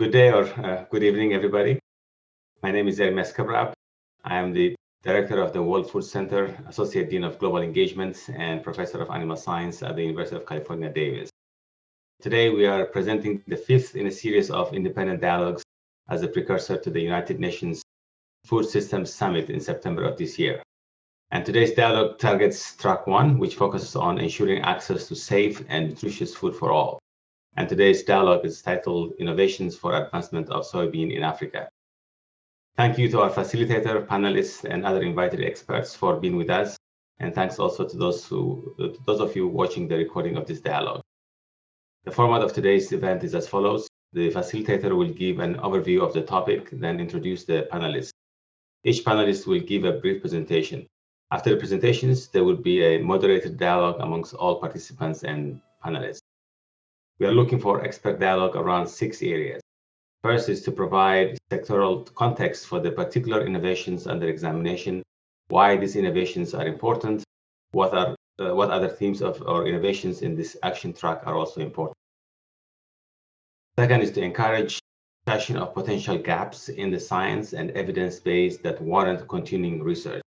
Good day or good evening, everybody. My name is Hermes Kabrab. I am the Director of the World Food Center, Associate Dean of Global Engagements, and Professor of Animal Science at the University of California, Davis. Today, we are presenting the fifth in a series of independent dialogues as a precursor to the United Nations Food Systems Summit in September of this year. And today's dialogue targets track one, which focuses on ensuring access to safe and nutritious food for all. And today's dialogue is titled Innovations for Advancement of Soybean in Africa. Thank you to our facilitator, panelists, and other invited experts for being with us. And thanks also to those of you watching the recording of this dialogue. The format of today's event is as follows. The facilitator will give an overview of the topic, then introduce the panelists. Each panelist will give a brief presentation. After the presentations, there will be a moderated dialogue amongst all participants and panelists. We are looking for expert dialogue around 6 areas. First is to provide sectoral context for the particular innovations under examination, why these innovations are important, what other themes or innovations in this action track are also important. Second is to encourage discussion of potential gaps in the science and evidence base that warrant continuing research.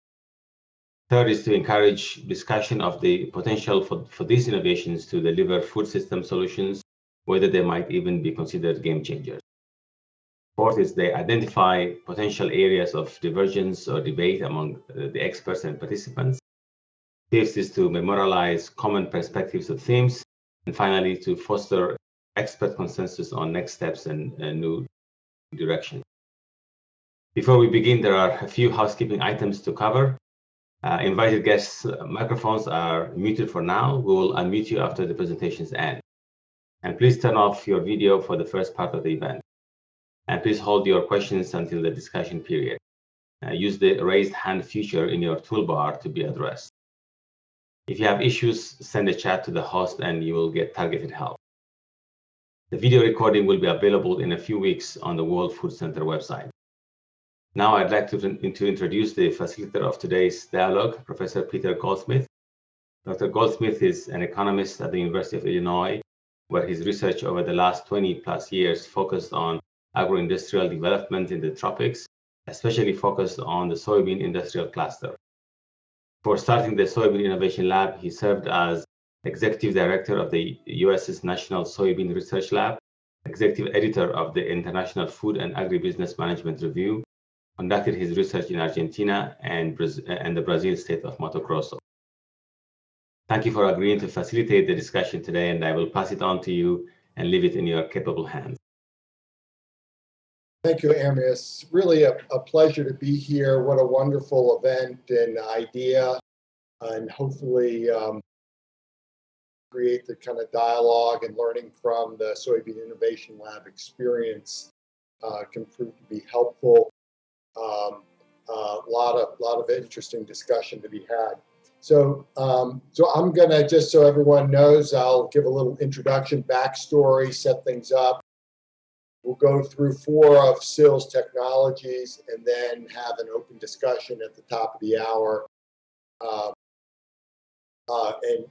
Third is to encourage discussion of the potential for these innovations to deliver food system solutions, whether they might even be considered game changers. Fourth is they identify potential areas of divergence or debate among the experts and participants. Fifth is to memorialize common perspectives of themes. And finally, to foster expert consensus on next steps and new directions. Before we begin, there are a few housekeeping items to cover. Invited guests' microphones are muted for now. We will unmute you after the presentations end. And please turn off your video for the first part of the event. And please hold your questions until the discussion period. Use the raised hand feature in your toolbar to be addressed. If you have issues, send a chat to the host and you will get targeted help. The video recording will be available in a few weeks on the World Food Center website. Now I'd like to introduce the facilitator of today's dialogue, Professor Peter Goldsmith. Dr. Goldsmith is an economist at the University of Illinois, where his research over the last 20+ years focused on agro-industrial development in the tropics, especially focused on the soybean industrial cluster. Before starting the Soybean Innovation Lab, he served as Executive Director of the US's National Soybean Research Lab, Executive Editor of the International Food and Agribusiness Management Review, conducted his research in Argentina and the Brazil state of Mato Grosso. Thank you for agreeing to facilitate the discussion today, and I will pass it on to you and leave it in your capable hands. Thank you, Hermes. Really a pleasure to be here. What a wonderful event and idea, and hopefully create the kind of dialogue and learning from the Soybean Innovation Lab experience can prove to be helpful. Lot of interesting discussion to be had. So I'm gonna, just so everyone knows, I'll give a little introduction, backstory, set things up. We'll go through 4 of SIL's technologies and then have an open discussion at the top of the hour. And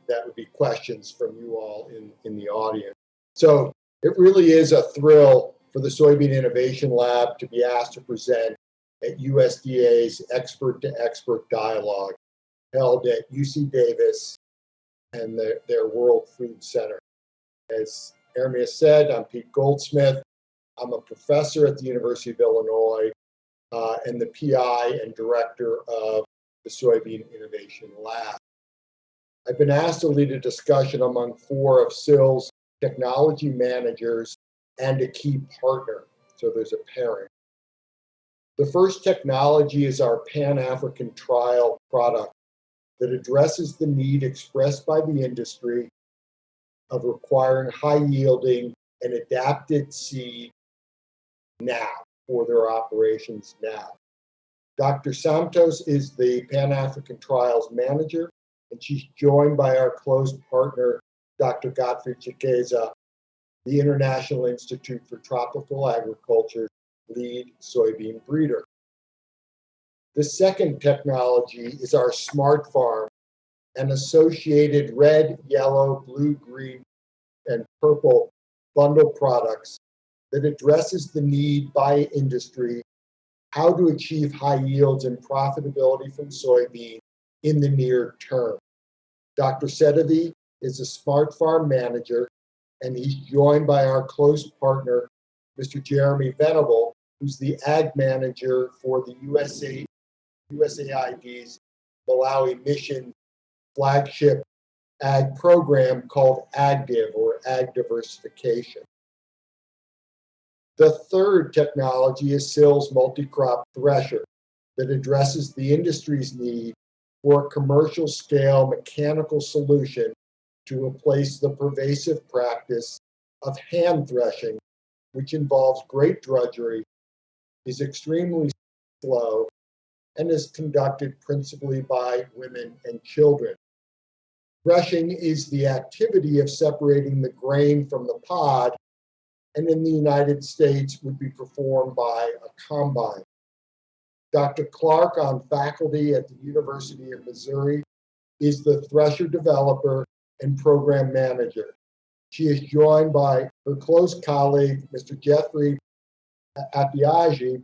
that would be questions from you all in the audience. So it really is a thrill for the Soybean Innovation Lab to be asked to present at USDA's expert-to-expert dialogue held at UC Davis and their World Food Center. As Hermes said, I'm Pete Goldsmith. I'm a professor at the University of Illinois and the PI and director of the Soybean Innovation Lab. I've been asked to lead a discussion among 4 of SIL's technology managers and a key partner, so there's a pairing. The first technology is our Pan-African trial product that addresses the need expressed by the industry of requiring high-yielding and adapted seed now for their operations now. Dr. Santos is the Pan-African Trials Manager, and she's joined by our close partner, Dr. Godfrey Chiqueza, the International Institute for Tropical Agriculture lead soybean breeder. The second technology is our Smart Farm and associated red, yellow, blue, green, and purple bundle products that addresses the need by industry how to achieve high yields and profitability from soybean in the near term. Dr. Sedavi is a smart farm manager, and he's joined by our close partner, Mr. Jeremy Venable, who's the ag manager for the USAID's Malawi Mission flagship ag program called AgDiv, or Ag Diversification. The third technology is SIL's multi-crop thresher that addresses the industry's need for a commercial scale mechanical solution to replace the pervasive practice of hand threshing, which involves great drudgery, is extremely slow, and is conducted principally by women and children. Threshing is the activity of separating the grain from the pod, and in the United States would be performed by a combine. Dr. Clark, on faculty at the University of Missouri, is the thresher developer and program manager. She is joined by her close colleague, Mr. Jeffrey Apiagi,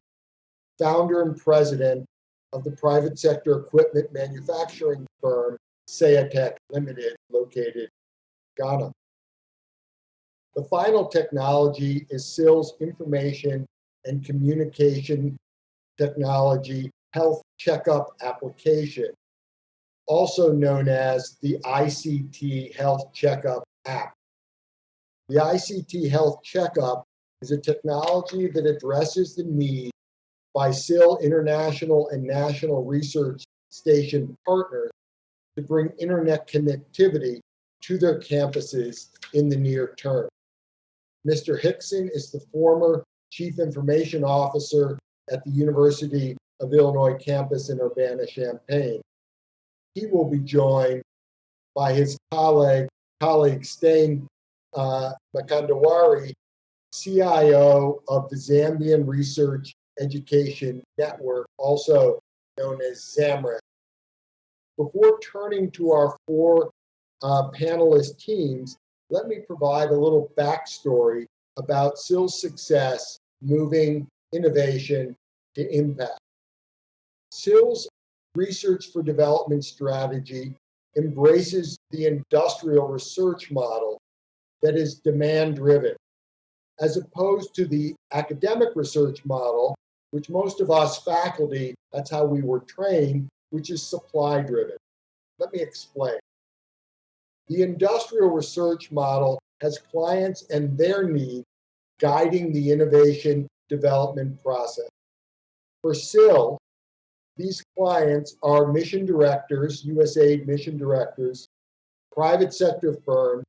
founder and president of the private sector equipment manufacturing firm Sayatech Limited, located in Ghana. The final technology is SIL's information and communication technology health checkup application, also known as the ICT Health Checkup app. The ICT Health Checkup is a technology that addresses the need by SIL international and national research station partners to bring internet connectivity to their campuses in the near term. Mr. Hickson is the former Chief Information Officer at the University of Illinois campus in Urbana-Champaign. He will be joined by his colleague Stain Makandawari, CIO of the Zambian Research Education Network, also known as ZAMREC. Before turning to our four panelist teams, let me provide a little backstory about SIL's success moving innovation to impact. SIL's research for development strategy embraces the industrial research model that is demand-driven, as opposed to the academic research model, which most of us faculty, that's how we were trained, which is supply-driven. Let me explain. The industrial research model has clients and their needs guiding the innovation development process. For SIL, these clients are mission directors, USAID mission directors, private sector firms,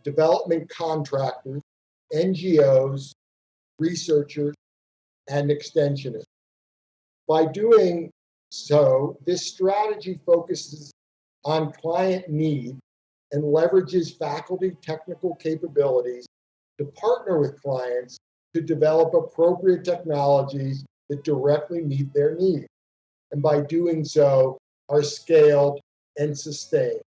development contractors, NGOs, researchers, and extensionists. By doing so, this strategy focuses on client need and leverages faculty technical capabilities to partner with clients to develop appropriate technologies that directly meet their needs, and by doing so are scaled and sustained.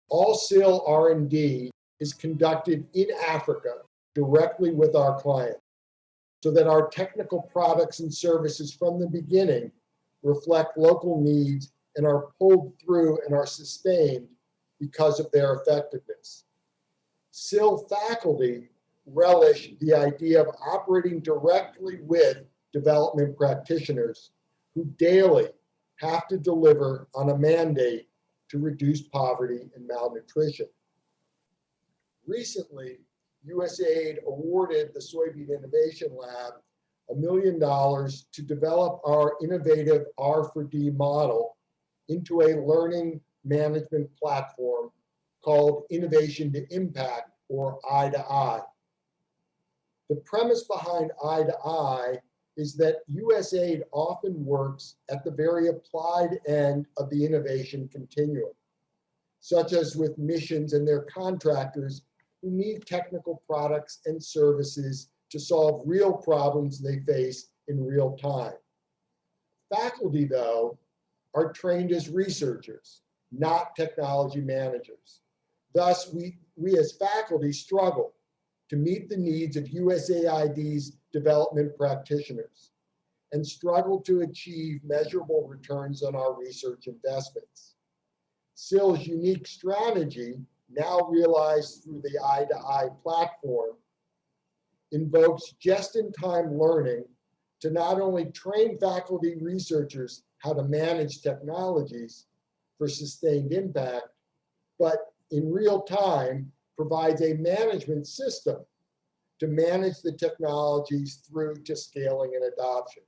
All SIL R&D is conducted in Africa directly with our clients, so that our technical products and services from the beginning reflect local needs and are pulled through and are sustained because of their effectiveness. SIL faculty relish the idea of operating directly with development practitioners who daily have to deliver on a mandate to reduce poverty and malnutrition. Recently, USAID awarded the Soybean Innovation Lab $1 million to develop our innovative R4D model into a learning management platform called Innovation to Impact, or I2I. The premise behind I2I is that USAID often works at the very applied end of the innovation continuum, such as with missions and their contractors who need technical products and services to solve real problems they face in real time. Faculty, though, are trained as researchers, not technology managers. Thus, we as faculty struggle to meet the needs of USAID's development practitioners and struggle to achieve measurable returns on our research investments. SIL's unique strategy, now realized through the Eye-to-Eye platform, invokes just-in-time learning to not only train faculty researchers how to manage technologies for sustained impact, but in real time provides a management system to manage the technologies through to scaling and adoption.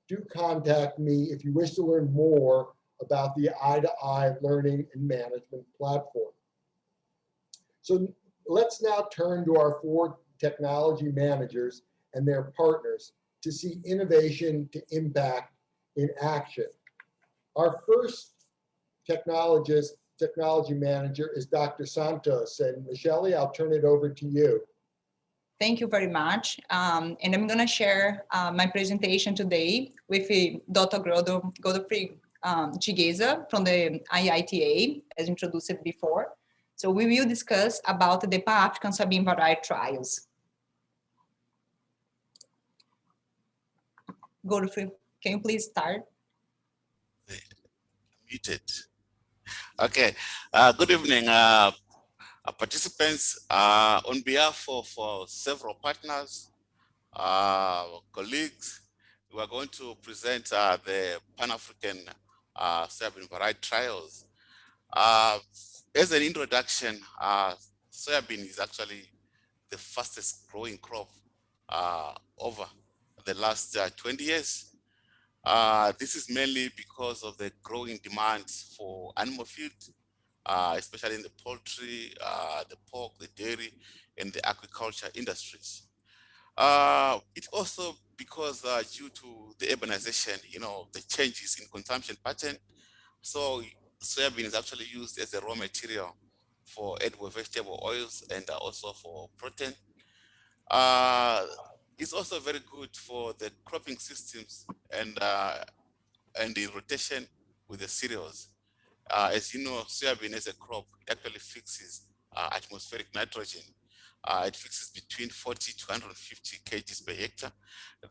Do contact me if you wish to learn more about the Eye-to-Eye learning and management platform. So let's now turn to our 4 technology managers and their partners to see innovation to impact in action. Our first technology manager is Dr. Santos, and Michele, I'll turn it over to you. Thank you very much. And I'm going to share my presentation today with Dr. Godfrey Chigueza from the IITA, as introduced before. So we will discuss about the Pan-African soybean variety trials. Godfrey, can you please start? Muted. Okay. Good evening, participants. On behalf of several partners, colleagues, we are going to present the Pan-African soybean variety trials. As an introduction, soybean is actually the fastest growing crop over the last 20 years. This is mainly because of the growing demand for animal feed, especially in the poultry, the pork, the dairy, and the agriculture industries. It's also because due to the urbanization, the changes in consumption pattern. So soybean is actually used as a raw material for edible vegetable oils and also for protein. It's also very good for the cropping systems and in rotation with the cereals. As you know, soybean as a crop actually fixes atmospheric nitrogen. It fixes between 40 to 150 kgs per hectare.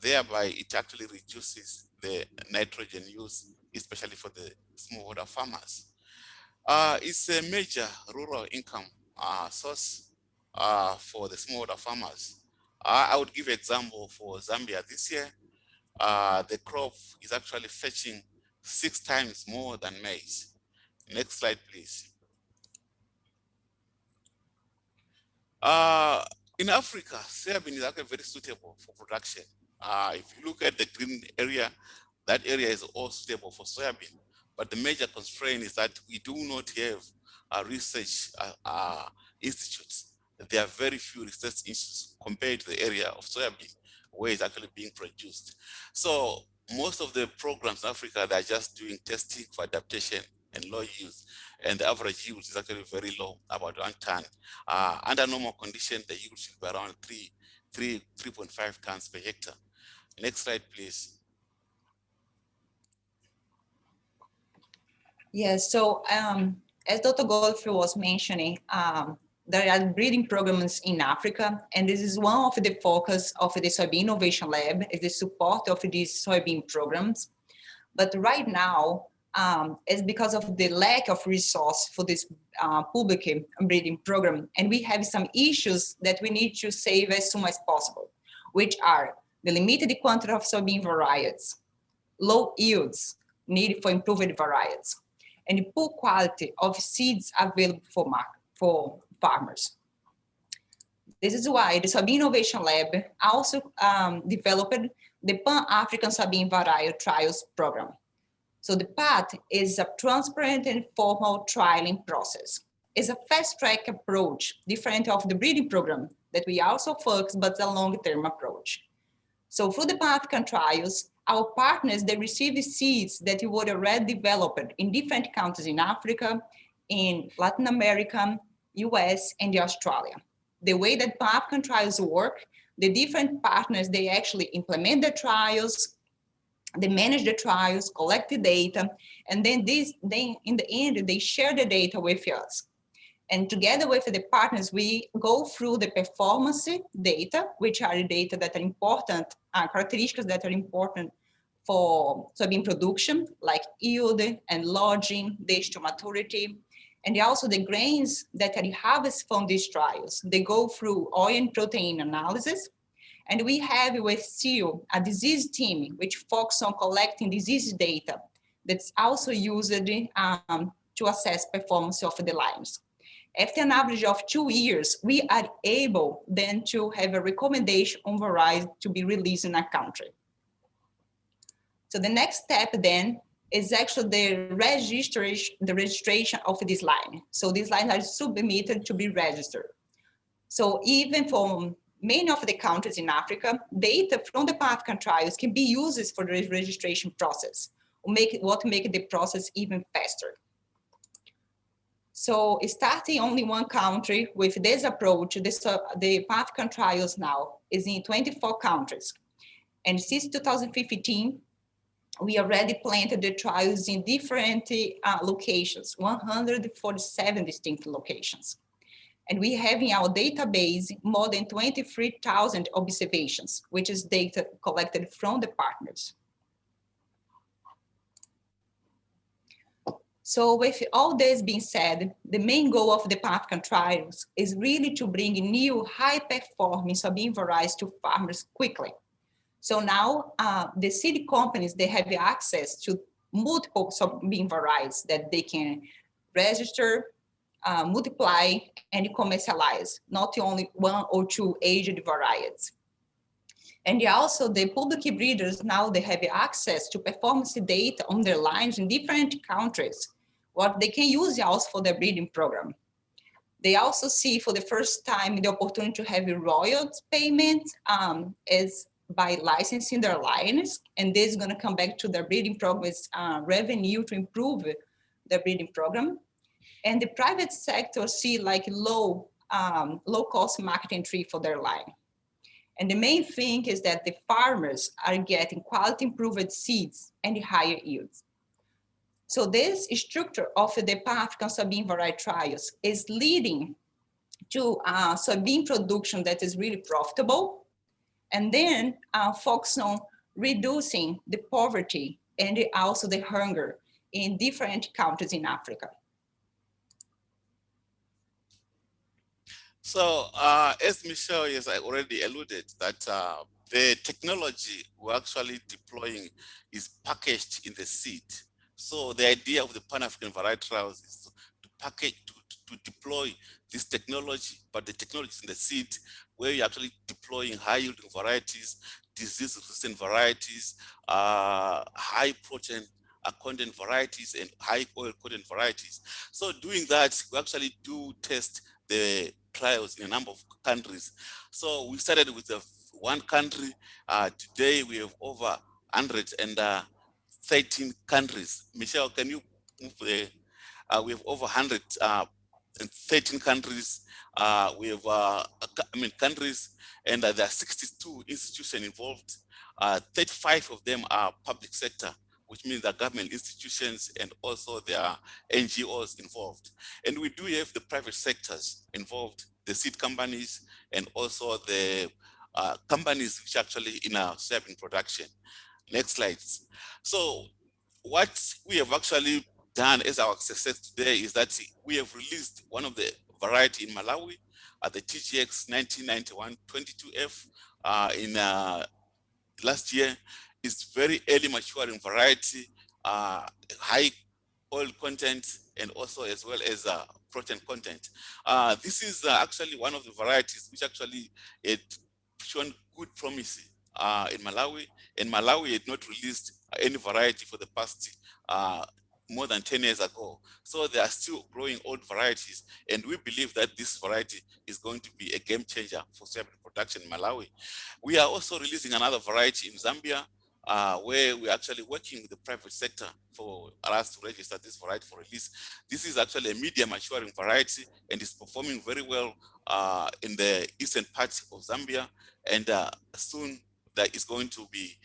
Thereby, it actually reduces the nitrogen use, especially for the smallholder farmers. It's a major rural income source for the smallholder farmers. I would give an example for Zambia this year. The crop is actually fetching 6 times more than maize. Next slide, please. In Africa, soybean is actually very suitable for production. If you look at the green area, that area is all suitable for soybean. But the major constraint is that we do not have research institutes. There are very few research institutes compared to the area of soybean where it's actually being produced. So most of the programs in Africa, they're just doing testing for adaptation and low use. And the average yield is actually very low, about 1 ton. Under normal conditions, the yield should be around 3.5 tons per hectare. Next slide, please. Yes, so as Dr. Godfrey was mentioning, there are breeding programs in Africa, and this is one of the focus of the Soybean Innovation Lab, is the support of these soybean programs. But right now, it's because of the lack of resource for this public breeding program, and we have some issues that we need to save as soon as possible, which are the limited quantity of soybean varieties, low yields needed for improved varieties, and the poor quality of seeds available for farmers. This is why the Soybean Innovation Lab also developed the Pan-African Soybean Variety Trials Program. So the PAT is a transparent and formal trialing process. It's a fast-track approach, different of the breeding program that we also focus, but a long-term approach. So through the Pan-African trials, our partners, they receive seeds that were already developed in different countries in Africa, in Latin America, US, and Australia. The way that Pan-African trials work, the different partners, they actually implement the trials, they manage the trials, collect the data, and then in the end, they share the data with us. And together with the partners, we go through the performance data, which are the data that are important, characteristics that are important for soybean production, like yield and lodging, days to maturity, and also the grains that are harvested from these trials. They go through oil and protein analysis. And we have with SEAL a disease team, which focuses on collecting disease data that's also used to assess performance of the lines. After an average of 2 years, we are able then to have a recommendation on varieties to be released in a country. So the next step then is actually the registration of this line. So these lines are submitted to be registered. So even for many of the countries in Africa, data from the Pan-African trials can be used for the registration process, make the process even faster. So starting only one country with this approach, the Pan-African trials now is in 24 countries. And since 2015, we already planted the trials in different locations, 147 distinct locations. And we have in our database more than 23,000 observations, which is data collected from the partners. So with all this being said, the main goal of the Pan-African trials is really to bring new high-performing soybean varieties to farmers quickly. So now the seed companies, they have access to multiple soybean varieties that they can register, multiply, and commercialize, not only 1 or 2 aged varieties. And also the public breeders, now they have access to performance data on their lines in different countries, what they can use also for their breeding program. They also see for the first time the opportunity to have a royalty payment is by licensing their lines, and this is going to come back to their breeding programs revenue to improve their breeding program. And the private sector see like low cost marketing tree for their line. And the main thing is that the farmers are getting quality improved seeds and higher yields. So this structure of the Pan-African soybean variety trials is leading to soybean production that is really profitable, and then focus on reducing the poverty and also the hunger in different countries in Africa. So as Michelle has already alluded that the technology we're actually deploying is packaged in the seed. So the idea of the Pan-African variety trials is to package, to deploy this technology, but the technology is in the seed, where you're actually deploying high-yielding varieties, disease-resistant varieties, high protein content varieties, and high oil content varieties. So doing that, we actually do test the trials in a number of countries. So we started with one country. Today we have over 113 countries. Michelle, can you move the? We have over 113 countries. We have, countries, and there are 62 institutions involved. 35 of them are public sector, which means the government institutions, and also there are NGOs involved. And we do have the private sectors involved, the seed companies, and also the companies which actually in our soybean production. Next slide. So what we have actually done as our success today is that we have released one of the variety in Malawi, the TGX 1991-22F in last year. It's very early maturing variety, high oil content, and also as well as protein content. This is actually one of the varieties which actually had shown good promise in Malawi, and Malawi had not released any variety for the past more than 10 years ago. So they are still growing old varieties, and we believe that this variety is going to be a game changer for soybean production in Malawi. We are also releasing another variety in Zambia, where we're actually working with the private sector for us to register this variety for release. This is actually a medium maturing variety, and is performing very well in the eastern part of Zambia, and soon that is going to be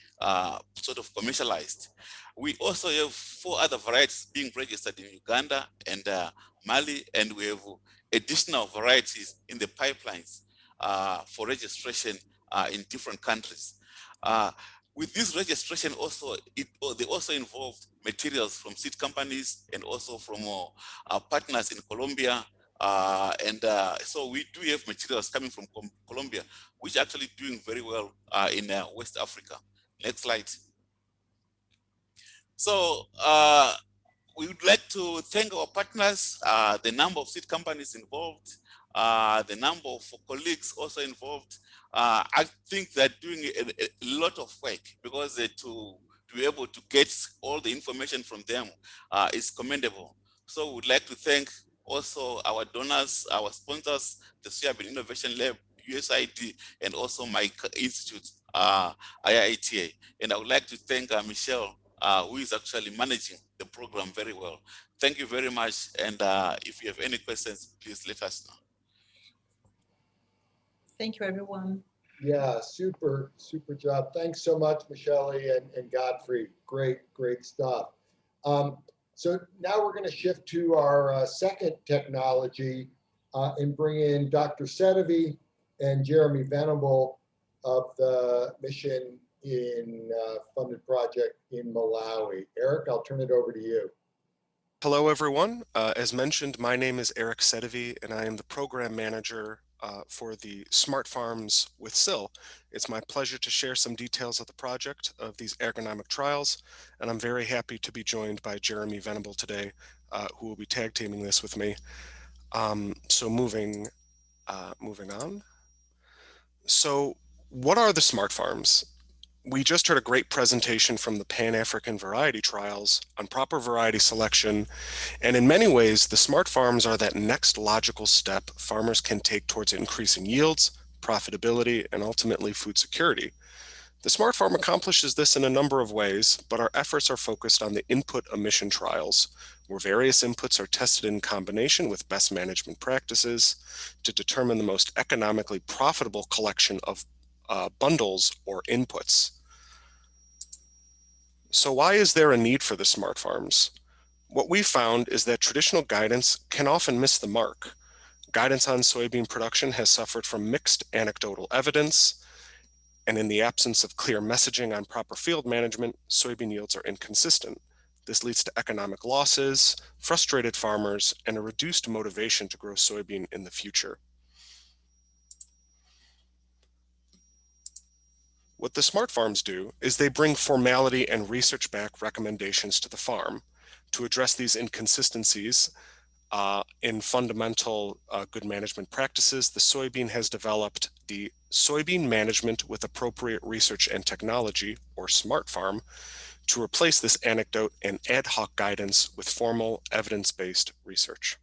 sort of commercialized. We also have 4 other varieties being registered in Uganda and Mali, and we have additional varieties in the pipelines for registration in different countries. With this registration also, they also involved materials from seed companies and also from our partners in Colombia. So we do have materials coming from Colombia, which are actually doing very well in West Africa. Next slide. So we would like to thank our partners, the number of seed companies involved, the number of colleagues also involved. I think they're doing a lot of work, because to be able to get all the information from them is commendable. So we would like to thank also our donors, our sponsors, the Soybean Innovation Lab, USAID, and also my institute, IITA. And I would like to thank Michelle, who is actually managing the program very well. Thank you very much. And if you have any questions, please let us know. Thank you, everyone. Yeah, super job. Thanks so much, Michelle and Godfrey. Great stuff. So now we're going to shift to our second technology and bring in Dr. Sedevi and Jeremy Venable of the mission in funded project in Malawi. Eric, I'll turn it over to you. Hello, everyone. As mentioned, my name is Eric Sedevi, and I am the program manager for the Smart Farms with SIL. It's my pleasure to share some details of the project of these agronomic trials, and I'm very happy to be joined by Jeremy Venable today, who will be tag teaming this with me. So moving on. So what are the Smart Farms? We just heard a great presentation from the Pan-African variety trials on proper variety selection, and in many ways, the smart farms are that next logical step farmers can take towards increasing yields, profitability, and ultimately food security. The smart farm accomplishes this in a number of ways, but our efforts are focused on the input emission trials, where various inputs are tested in combination with best management practices to determine the most economically profitable collection of bundles or inputs. So why is there a need for the smart farms? What we found is that traditional guidance can often miss the mark. Guidance on soybean production has suffered from mixed anecdotal evidence, and in the absence of clear messaging on proper field management, soybean yields are inconsistent. This leads to economic losses, frustrated farmers, and a reduced motivation to grow soybean in the future. What the smart farms do is they bring formality and research-backed recommendations to the farm. To address these inconsistencies in fundamental good management practices, the soybean has developed the Soybean Management with Appropriate Research and Technology, or SMART Farm, to replace this anecdote and ad hoc guidance with formal evidence-based research.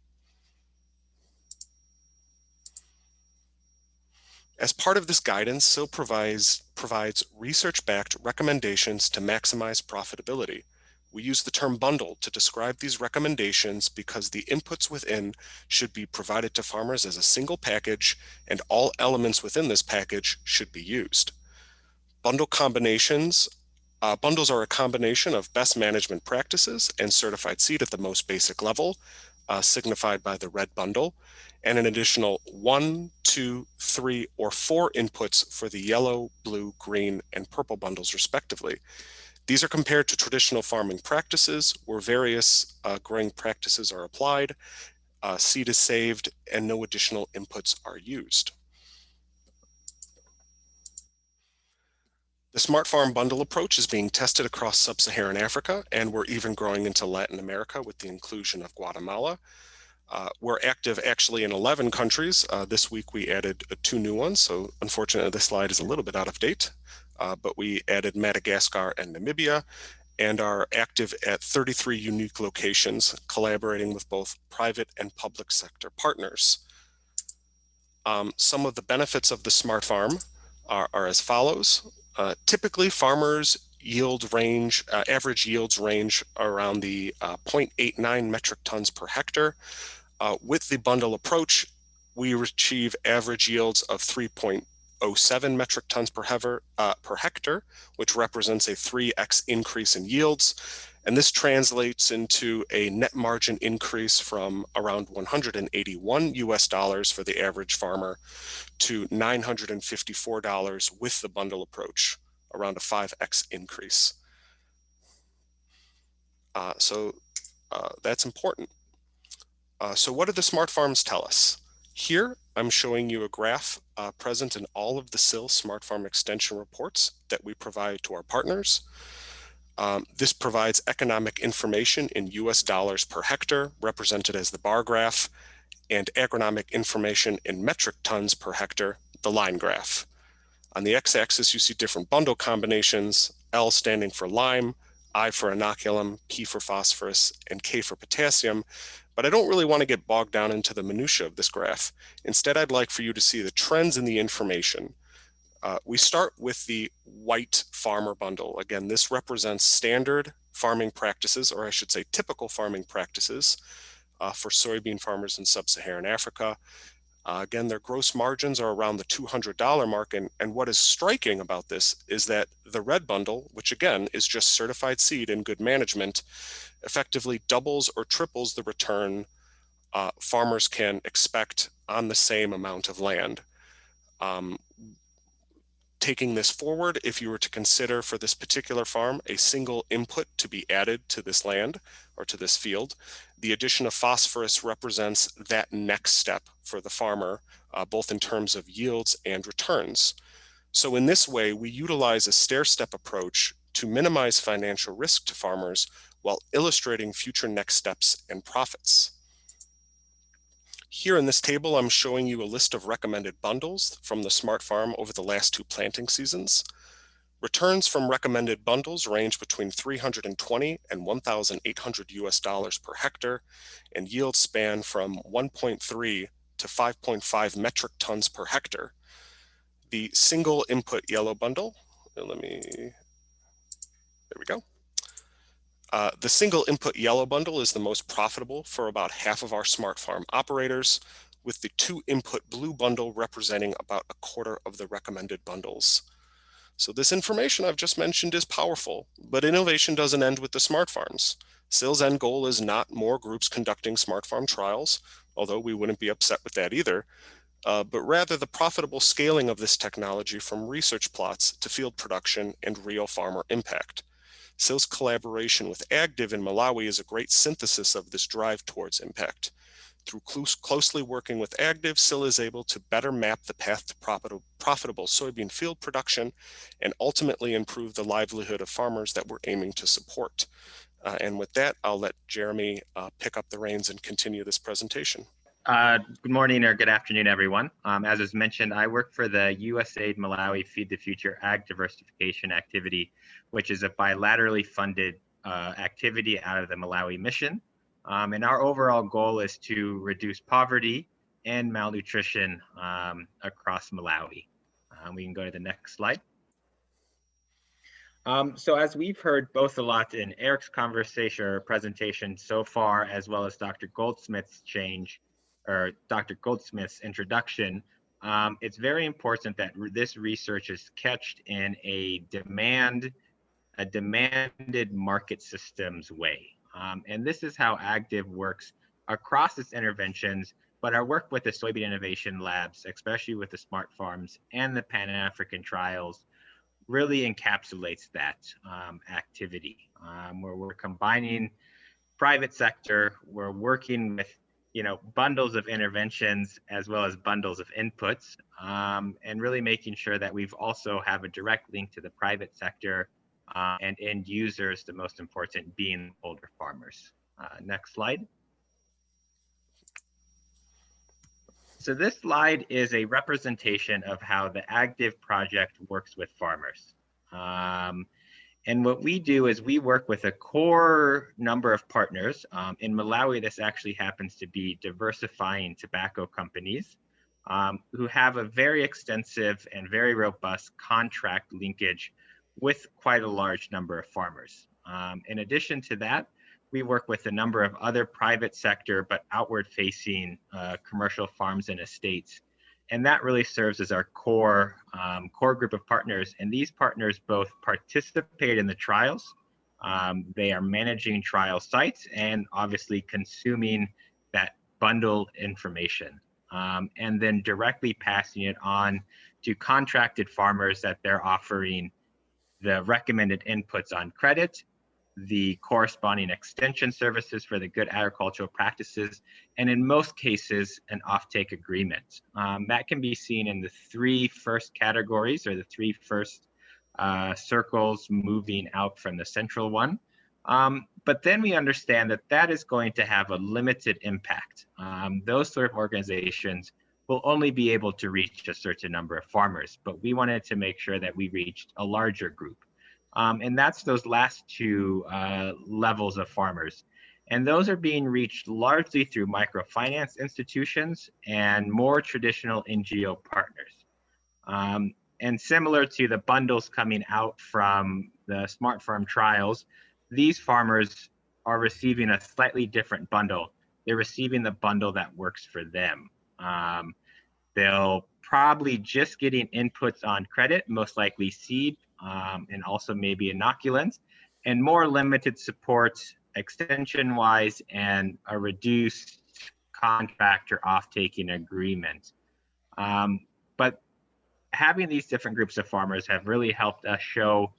As part of this guidance, SIL provides research-backed recommendations to maximize profitability. We use the term bundle to describe these recommendations because the inputs within should be provided to farmers as a single package, and all elements within this package should be used. Bundles are a combination of best management practices and certified seed at the most basic level, signified by the red bundle, and an additional 1, 2, 3, or 4 inputs for the yellow, blue, green, and purple bundles respectively. These are compared to traditional farming practices where various growing practices are applied, seed is saved, and no additional inputs are used. The Smart Farm Bundle approach is being tested across sub-Saharan Africa, and we're even growing into Latin America with the inclusion of Guatemala. We're active actually in 11 countries. This week we added 2 new ones, so unfortunately this slide is a little bit out of date, but we added Madagascar and Namibia, and are active at 33 unique locations, collaborating with both private and public sector partners. Some of the benefits of the Smart Farm are as follows. Typically, farmers' average yields range around the 0.89 metric tons per hectare. With the bundle approach, we achieve average yields of 3.07 metric tons per hectare, which represents a 3x increase in yields. And this translates into a net margin increase from around 181 US dollars for the average farmer to $954 with the bundle approach, around a 5x increase. So that's important. So what do the smart farms tell us? Here, I'm showing you a graph present in all of the SIL Smart Farm Extension reports that we provide to our partners. This provides economic information in US dollars per hectare, represented as the bar graph, and agronomic information in metric tons per hectare, the line graph. On the x-axis, you see different bundle combinations, L standing for lime, I for inoculum, P for phosphorus, and K for potassium. But I don't really want to get bogged down into the minutia of this graph. Instead, I'd like for you to see the trends in the information. We start with the white farmer bundle. Again, this represents standard farming practices, or I should say typical farming practices for soybean farmers in sub-Saharan Africa. Again, their gross margins are around the $200 mark, and what is striking about this is that the red bundle, which again is just certified seed and good management, effectively doubles or triples the return farmers can expect on the same amount of land. Taking this forward, if you were to consider for this particular farm a single input to be added to this land or to this field, the addition of phosphorus represents that next step for the farmer, both in terms of yields and returns. So in this way, we utilize a stair-step approach to minimize financial risk to farmers while illustrating future next steps and profits. Here in this table, I'm showing you a list of recommended bundles from the Smart Farm over the last 2 planting seasons. Returns from recommended bundles range between 320 and 1,800 US dollars per hectare, and yields span from 1.3 to 5.5 metric tons per hectare. The single input yellow bundle, there we go. The single input yellow bundle is the most profitable for about half of our smart farm operators, with the 2 input blue bundle representing about a quarter of the recommended bundles. So this information I've just mentioned is powerful, but innovation doesn't end with the smart farms. SIL's end goal is not more groups conducting smart farm trials, although we wouldn't be upset with that either, but rather the profitable scaling of this technology from research plots to field production and real farmer impact. SIL's collaboration with AgDiv in Malawi is a great synthesis of this drive towards impact. Through closely working with AgDiv, SIL is able to better map the path to profitable soybean field production and ultimately improve the livelihood of farmers that we're aiming to support. And with that, I'll let Jeremy pick up the reins and continue this presentation. Good morning or good afternoon, everyone. As was mentioned, I work for the USAID Malawi Feed the Future Ag Diversification Activity, which is a bilaterally funded activity out of the Malawi mission. And our overall goal is to reduce poverty and malnutrition across Malawi. We can go to the next slide. So as we've heard both a lot in Eric's conversation or presentation so far, as well as Dr. Goldsmith's introduction, it's very important that this research is couched in a demanded market systems way. And this is how AgDiv works across its interventions, but our work with the Soybean Innovation Labs, especially with the Smart Farms and the Pan-African trials, really encapsulates that activity, where we're combining private sector, we're working with bundles of interventions as well as bundles of inputs, and really making sure that we've also have a direct link to the private sector and end users, the most important being older farmers. Next slide. So this slide is a representation of how the AgDiv project works with farmers. And what we do is we work with a core number of partners. In Malawi, this actually happens to be diversifying tobacco companies who have a very extensive and very robust contract linkage with quite a large number of farmers. In addition to that, we work with a number of other private sector but outward facing commercial farms and estates. And that really serves as our core group of partners. And these partners both participate in the trials They are managing trial sites and obviously consuming that bundled information, and then directly passing it on to contracted farmers that they're offering the recommended inputs on credit, the corresponding extension services for the good agricultural practices, and in most cases, an offtake agreement. That can be seen in the three first categories, or the three first circles moving out from the central one. But then we understand that that is going to have a limited impact. Those sort of organizations will only be able to reach a certain number of farmers, but we wanted to make sure that we reached a larger group. And that's those last two levels of farmers. And those are being reached largely through microfinance institutions and more traditional NGO partners. And similar to the bundles coming out from the Smart Farm trials, these farmers are receiving a slightly different bundle. They're receiving the bundle that works for them. They'll probably just getting inputs on credit, most likely seed, and also maybe inoculants, and more limited support extension-wise and a reduced contract or off-taking agreement. But having these different groups of farmers have really helped us show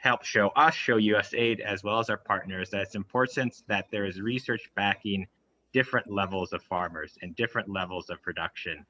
USAID as well as our partners that it's important that there is research backing different levels of farmers and different levels of production.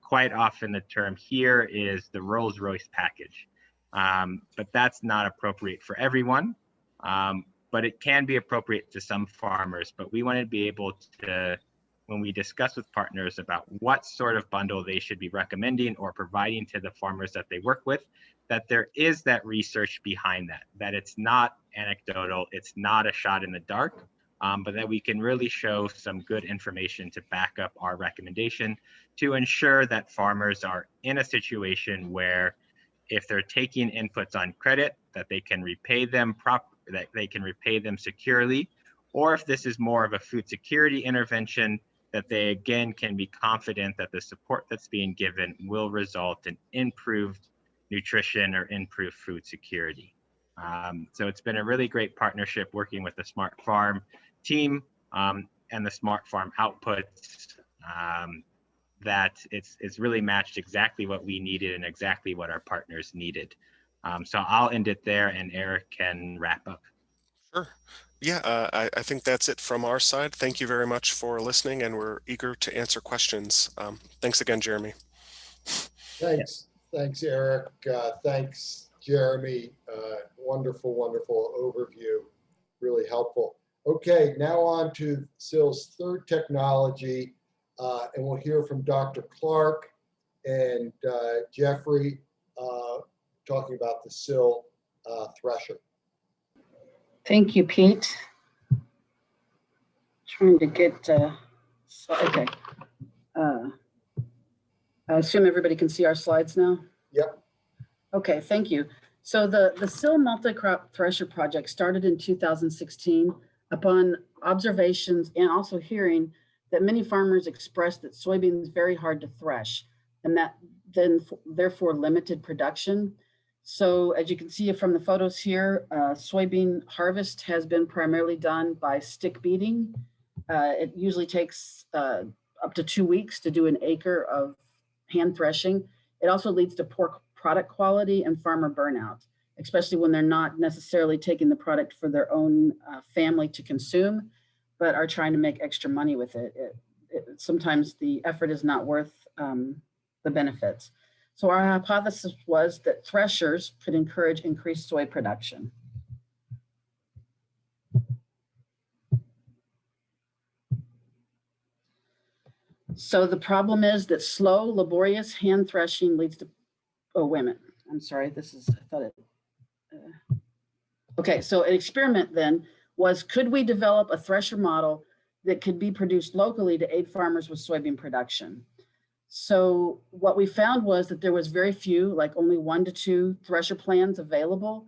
Quite often the term here is the Rolls-Royce package, but that's not appropriate for everyone, but it can be appropriate to some farmers. But we want to be able to, when we discuss with partners about what sort of bundle they should be recommending or providing to the farmers that they work with, that there is that research behind that, that it's not anecdotal, it's not a shot in the dark, but that we can really show some good information to back up our recommendation to ensure that farmers are in a situation where if they're taking inputs on credit, that they can repay them that they can repay them securely, or if this is more of a food security intervention, that they again can be confident that the support that's being given will result in improved nutrition or improved food security. So it's been a really great partnership working with the Smart Farm team and the Smart Farm outputs, that it's really matched exactly what we needed and exactly what our partners needed. So I'll end it there and Eric can wrap up. Sure. Yeah, I think that's it from our side. Thank you very much for listening, and we're eager to answer questions. Thanks again, Jeremy. Thanks. Thanks, Eric. Thanks, Jeremy. Wonderful, wonderful overview. Really helpful. Okay, now on to SIL's third technology, and we'll hear from Dr. Clark and Jeffrey talking about the SIL thresher. Thank you, Pete. Trying to get, okay. I assume everybody can see our slides now? Yep. Okay, thank you. So the SIL multi-crop thresher project started in 2016 upon observations and also hearing that many farmers expressed that soybean is very hard to thresh and that then therefore limited production. So as you can see from the photos here, soybean harvest has been primarily done by stick beating. It usually takes up to 2 weeks to do an acre of hand threshing. It also leads to poor product quality and farmer burnout, especially when they're not necessarily taking the product for their own family to consume, but are trying to make extra money with it. Sometimes the effort is not worth the benefits. So our hypothesis was that threshers could encourage increased soy production. So the problem is that slow, laborious hand threshing leads to, oh, wait a minute. I'm sorry, this is, I thought it, okay, so an experiment then was, could we develop a thresher model that could be produced locally to aid farmers with soybean production? So what we found was that there was very few, like only 1 to 2 thresher plans available,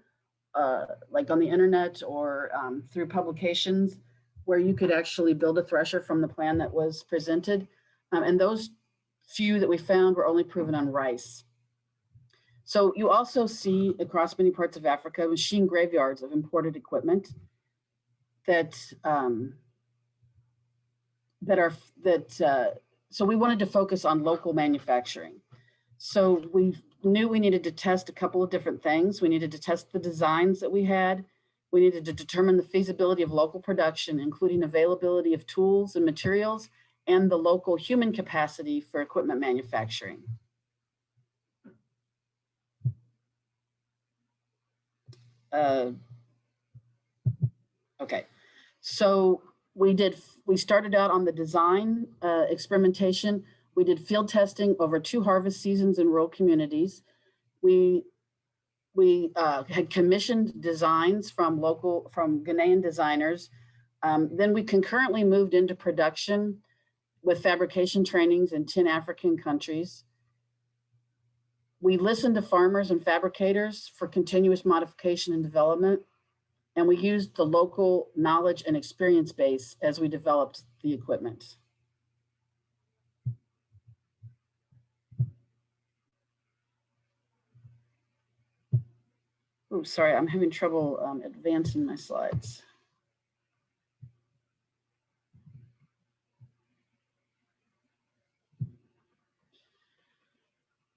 like on the internet or through publications where you could actually build a thresher from the plan that was presented. And those few that we found were only proven on rice. So you also see across many parts of Africa machine graveyards of imported equipment that so we wanted to focus on local manufacturing. So we knew we needed to test a couple of different things. We needed to test the designs that we had. We needed to determine the feasibility of local production, including availability of tools and materials, and the local human capacity for equipment manufacturing. Okay, so we started out on the design experimentation. We did field testing over 2 harvest seasons in rural communities. We had commissioned designs from Ghanaian designers. Then we concurrently moved into production with fabrication trainings in 10 African countries. We listened to farmers and fabricators for continuous modification and development, and we used the local knowledge and experience base as we developed the equipment. Oh, sorry, I'm having trouble advancing my slides.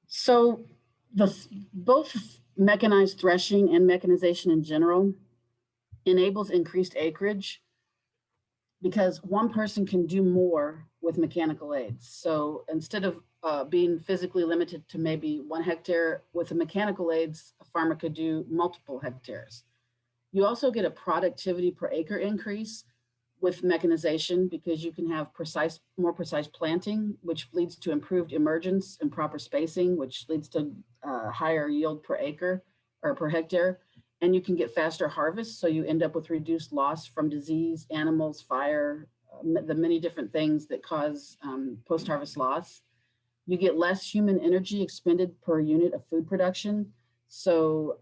So both mechanized threshing and mechanization in general enables increased acreage because one person can do more with mechanical aids. So instead of being physically limited to maybe 1 hectare, with the mechanical aids, a farmer could do multiple hectares. You also get a productivity per acre increase with mechanization because you can have more precise planting, which leads to improved emergence and proper spacing, which leads to higher yield per acre or per hectare. And you can get faster harvests, so you end up with reduced loss from disease, animals, fire, the many different things that cause post-harvest loss. You get less human energy expended per unit of food production. So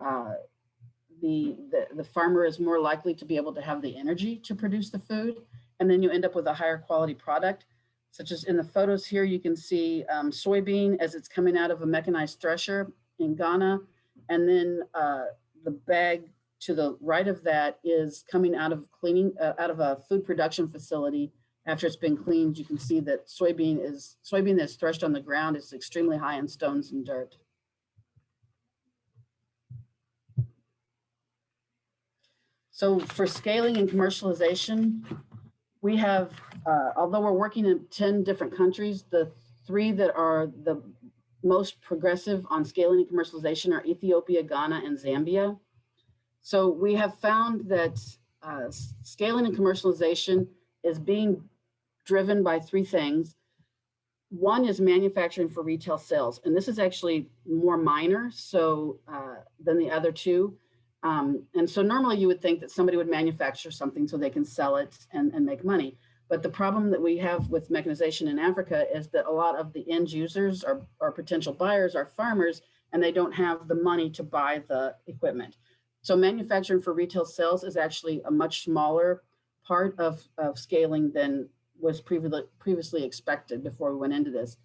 the farmer is more likely to be able to have the energy to produce the food. And then you end up with a higher quality product, such as in the photos here, you can see soybean as it's coming out of a mechanized thresher in Ghana. And then the bag to the right of that is coming out of out of a food production facility. After it's been cleaned, you can see that soybean that's threshed on the ground is extremely high in stones and dirt. So for scaling and commercialization, we have, although we're working in 10 different countries, the 3 that are the most progressive on scaling and commercialization are Ethiopia, Ghana, and Zambia. So we have found that scaling and commercialization is being driven by 3 things. One is manufacturing for retail sales, and this is actually more minor than the other 2. And so normally you would think that somebody would manufacture something so they can sell it and make money. But the problem that we have with mechanization in Africa is that a lot of the end users or potential buyers are farmers, and they don't have the money to buy the equipment. So manufacturing for retail sales is actually a much smaller part of scaling than was previously expected before we went into this.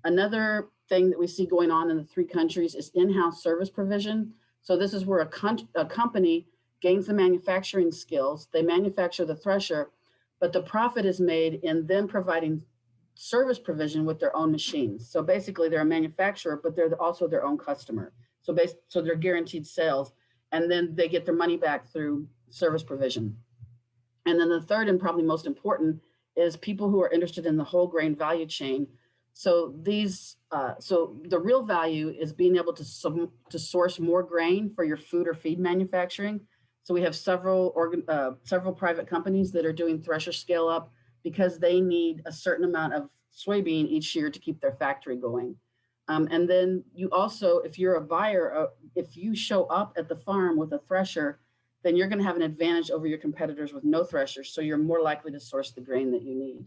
Another thing that we see going on in the 3 countries is in-house service provision. So this is where a company gains the manufacturing skills, they manufacture the thresher, but the profit is made in them providing service provision with their own machines. So basically they're a manufacturer, but they're also their own customer. So they're guaranteed sales, and then they get their money back through service provision. And then the third and probably most important is people who are interested in the whole grain value chain. So so the real value is being able to source more grain for your food or feed manufacturing. So we have several private companies that are doing thresher scale up because they need a certain amount of soybean each year to keep their factory going. And then you also, if you're a buyer, if you show up at the farm with a thresher, then you're going to have an advantage over your competitors with no threshers. So you're more likely to source the grain that you need.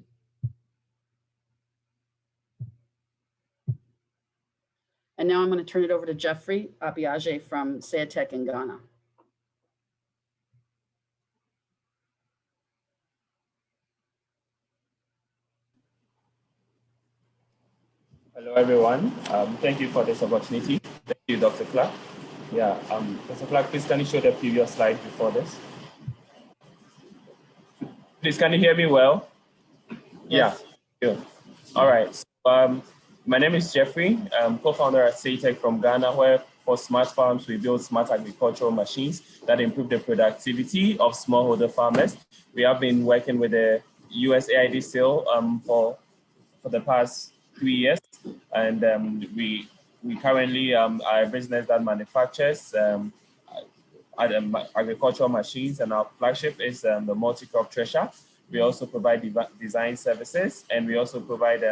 And now I'm going to turn it over to Jeffrey Abiage from Seatech in Ghana. Hello, everyone. Thank you for this opportunity. Thank you, Dr. Clark. Yeah, Dr. Clark, please can you show the previous slide before this? Please, can you hear me well? Yes. Yeah, good. All right. So, my name is Jeffrey. I'm co-founder at SATEC from Ghana, where for smart farms, we build smart agricultural machines that improve the productivity of smallholder farmers. We have been working with the USAID still for the past 3 years, and we currently are a business that manufactures agricultural machines, and our flagship is the multi-crop thresher. We also provide design services, and we also provide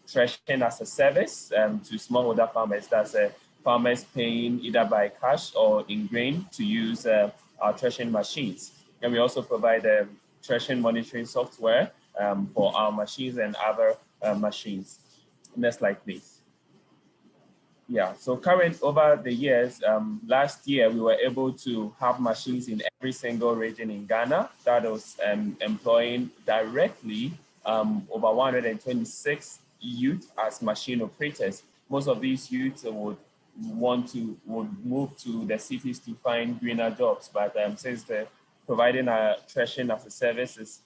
threshing as a service to smallholder farmers. That's farmers paying either by cash or in grain to use our threshing machines. And we also provide threshing monitoring software for our machines and other machines. Next slide, please. Yeah, so current over the years, last year we were able to have machines in every single region in Ghana that was employing directly over 126 youth as machine operators. Most of these youth would move to the cities to find greener jobs, but since providing threshing as a service is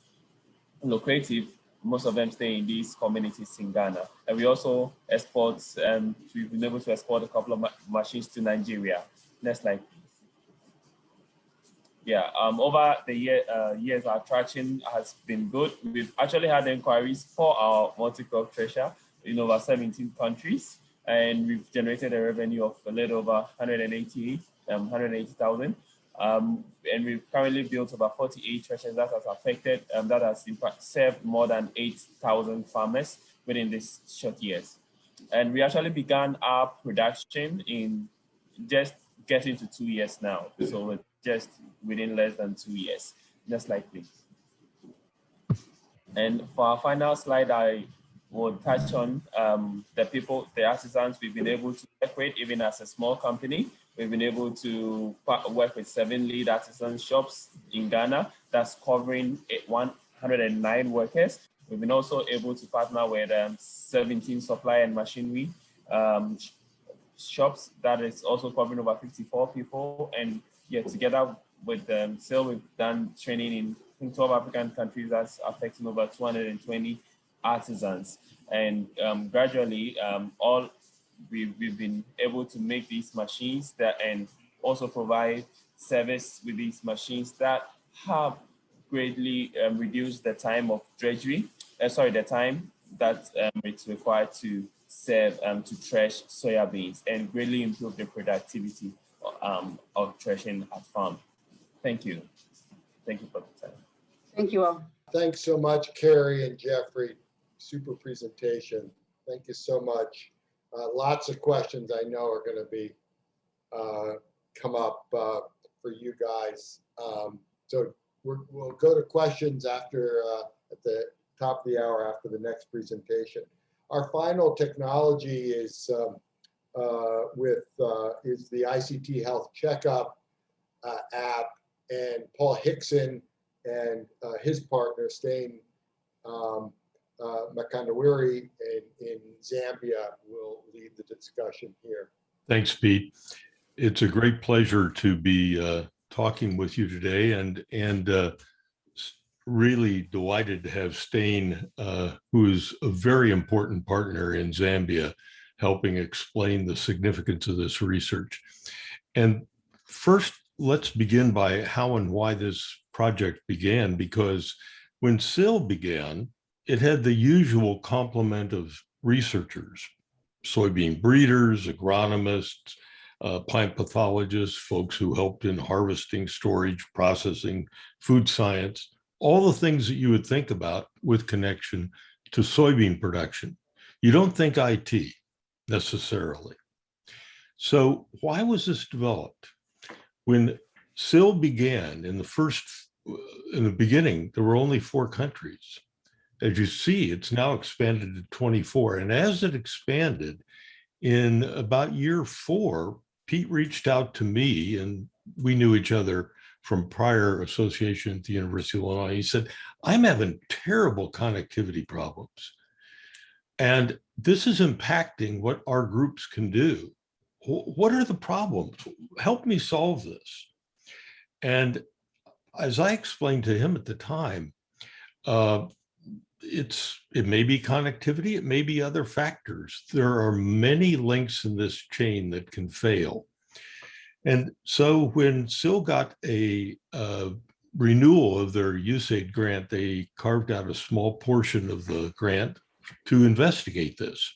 lucrative, most of them stay in these communities in Ghana. And we also export, we've been able to export a couple of machines to Nigeria. Next slide, please. Yeah, over the years, our traction has been good. We've actually had inquiries for our multi-crop thresher in over 17 countries, and we've generated a revenue of a little over 180,000. And we've currently built over 48 threshers that has affected, that has in fact served more than 8,000 farmers within these short years. And we actually began our production in just getting to 2 years now. So we're just within less than 2 years. Next slide, please. And for our final slide, I will touch on the artisans we've been able to work with, even as a small company. We've been able to work with 7 lead artisan shops in Ghana that's covering 109 workers. We've been also able to partner with 17 supply and machinery shops that is also covering over 54 people. And yeah, together with SIL, we've done training in 12 African countries that's affecting over 220 artisans. And gradually, we've been able to make these machines and also provide service with these machines that have greatly reduced the time of drudgery, the time that it's required to serve, to thresh soybeans, and greatly improve the productivity of threshing at farm. Thank you. Thank you for the time. Thank you all. Thanks so much, Carrie and Jeffrey. Super presentation. Thank you so much. Lots of questions I know are going to be come up for you guys. So we'll go to questions after at the top of the hour after the next presentation. Our final technology is the ICT Health Checkup app, and Paul Hickson and his partner, Stain Makandawiri in Zambia, will lead the discussion here. Thanks, Pete. It's a great pleasure to be talking with you today, and really delighted to have Stain, who is a very important partner in Zambia, helping explain the significance of this research. And first, let's begin by how and why this project began, because when SIL began, it had the usual complement of researchers, soybean breeders, agronomists, plant pathologists, folks who helped in harvesting, storage, processing, food science, all the things that you would think about with connection to soybean production. You don't think IT necessarily. So why was this developed? When SIL began in the beginning, there were only 4 countries. As you see, it's now expanded to 24. And as it expanded, in about year 4, Pete reached out to me, and we knew each other from prior association at the University of Illinois. He said, I'm having terrible connectivity problems. And this is impacting what our groups can do. what are the problems? Help me solve this. And as I explained to him at the time, it may be connectivity, it may be other factors. There are many links in this chain that can fail. And so when SIL got a renewal of their USAID grant, they carved out a small portion of the grant to investigate this.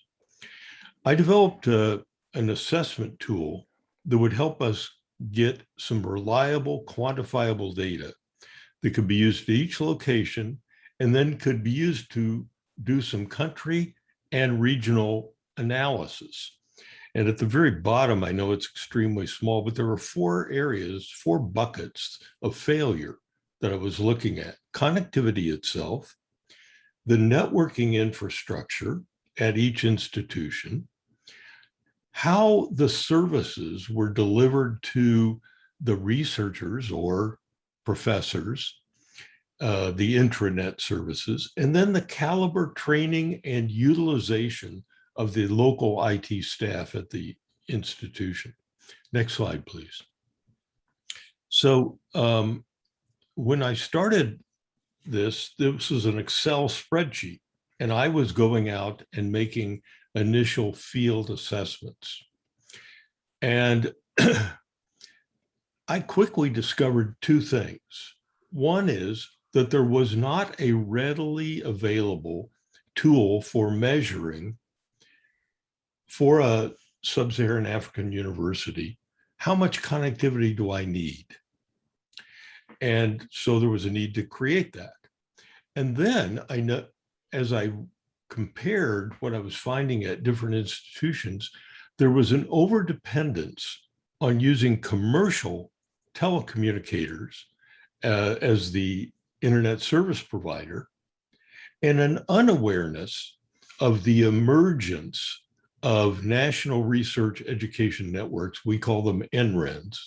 I developed an assessment tool that would help us get some reliable, quantifiable data that could be used at each location and then could be used to do some country and regional analysis. And at the very bottom, I know it's extremely small, but there were 4 areas, 4 buckets of failure that I was looking at. Connectivity itself, the networking infrastructure at each institution, how the services were delivered to the researchers or professors, the intranet services, and then the caliber, training, and utilization of the local IT staff at the institution. Next slide, please. So when I started this was an Excel spreadsheet, and I was going out and making initial field assessments. And I quickly discovered 2 things. One is that there was not a readily available tool for measuring for a sub-Saharan African university, how much connectivity do I need? And so there was a need to create that. And then I know, as I compared what I was finding at different institutions, there was an overdependence on using commercial telecommunicators as the internet service provider, and an unawareness of the emergence of national research education networks. We call them NRENs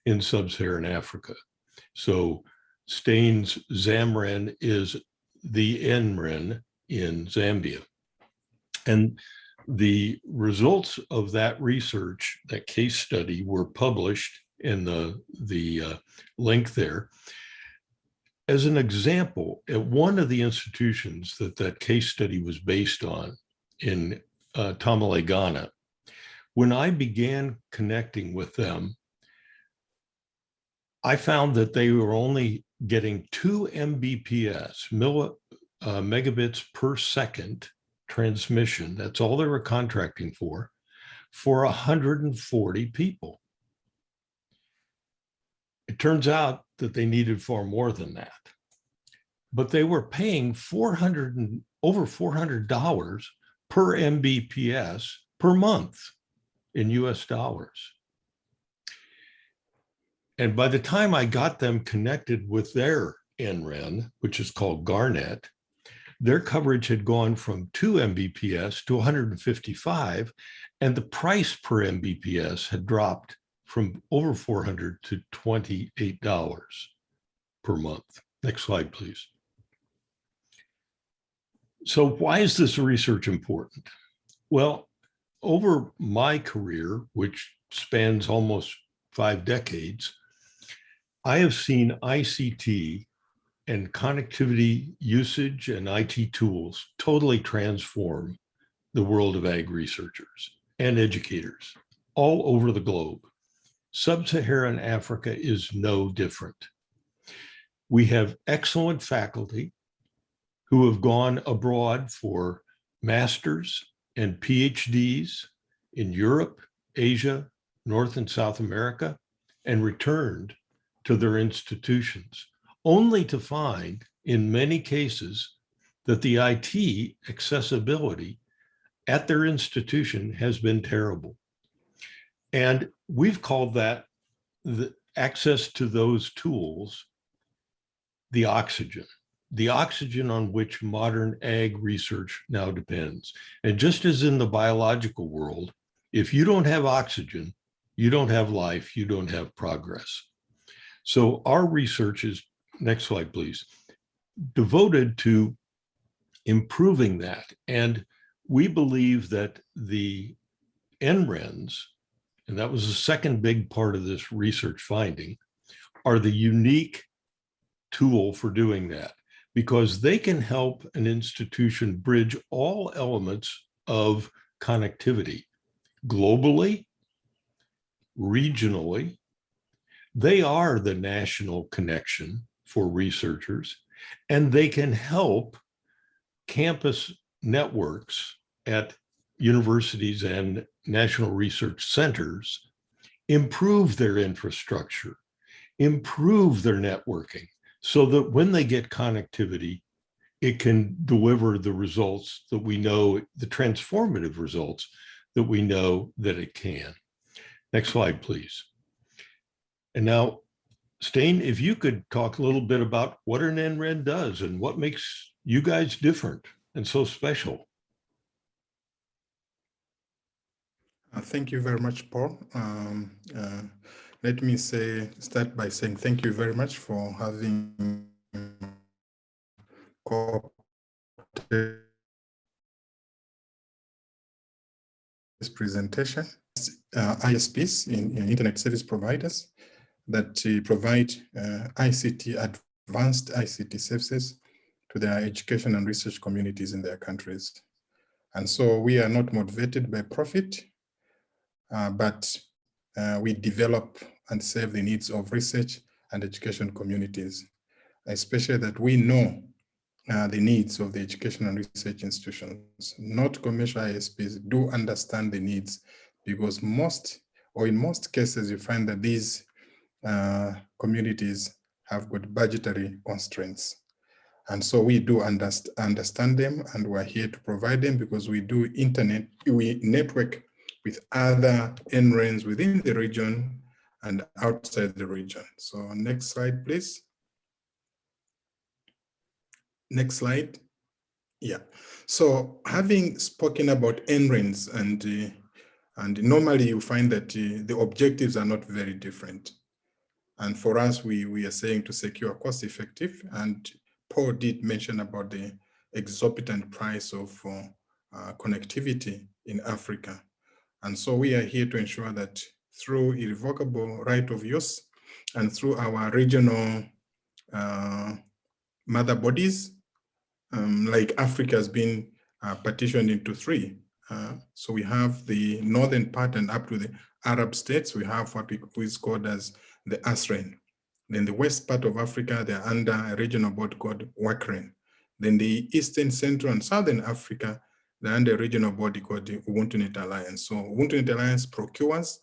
in sub-Saharan Africa. So Stain's Zamren is the NREN in Zambia. And the results of that research, that case study, were published in the link there. As an example, at one of the institutions that case study was based on in Tamale, Ghana, when I began connecting with them, I found that they were only getting 2 Mbps, megabits per second transmission. That's all they were contracting for 140 people. It turns out that they needed far more than that, but they were paying over $400 per Mbps per month in US dollars. And by the time I got them connected with their NREN, which is called Garnet, their coverage had gone from 2 Mbps to 155, and the price per Mbps had dropped from over $400 to $28 per month. Next slide, please. So why is this research important? Well, over my career, which spans almost 5 decades, I have seen ICT and connectivity usage and IT tools totally transform the world of ag researchers and educators all over the globe. Sub-Saharan Africa is no different. We have excellent faculty who have gone abroad for masters and PhDs in Europe, Asia, North and South America, and returned to their institutions, only to find in many cases that the IT accessibility at their institution has been terrible. And we've called that the access to those tools, the oxygen on which modern ag research now depends. And just as in the biological world, if you don't have oxygen, you don't have life, you don't have progress. So our research is, next slide, please, devoted to improving that. And we believe that the NRENs and that was the second big part of this research finding, are the unique tool for doing that, because they can help an institution bridge all elements of connectivity globally, regionally. They are the national connection for researchers, and they can help campus networks at universities and national research centers improve their infrastructure, improve their networking, so that when they get connectivity, it can deliver the results that we know, the transformative results that we know that it can. Next slide, please. And now, Stijn, if you could talk a little bit about what an NREN does and what makes you guys different and so special. Thank you very much, Paul. Let me start by saying thank you very much for having this presentation. ISPs in internet service providers that provide advanced ICT services to their education and research communities in their countries. And so we are not motivated by profit, but we develop and serve the needs of research and education communities, especially that we know the needs of the education and research institutions. Not commercial ISPs do understand the needs, because in most cases, you find that these communities have got budgetary constraints. And so we do understand them, and we're here to provide them, because we network with other NRENs within the region and outside the region. So next slide, please. Next slide. Yeah. So having spoken about NRENs, and normally you find that the objectives are not very different. And for us, we are saying to secure cost-effective, and Paul did mention about the exorbitant price of connectivity in Africa. And so we are here to ensure that through irrevocable right of use and through our regional mother bodies, like Africa has been partitioned into three. So we have the northern part and up to the Arab states, we have what is called as the ASREN. Then the west part of Africa, they're under a regional board called WACREN. Then the eastern, central, and southern Africa, they're under a regional body called the UbuntuNet Alliance. So UbuntuNet Alliance procures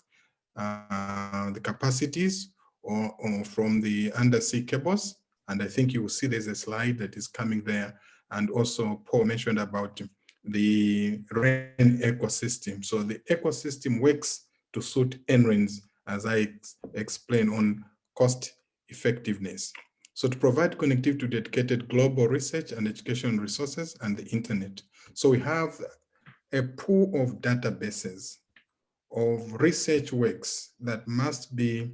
the capacities or from the undersea cables. And I think you will see there's a slide that is coming there. And also Paul mentioned about the REN ecosystem. So the ecosystem works to suit NRENs, as I explained, on cost effectiveness. So to provide connectivity to dedicated global research and education resources and the internet. So we have a pool of databases of research works that must be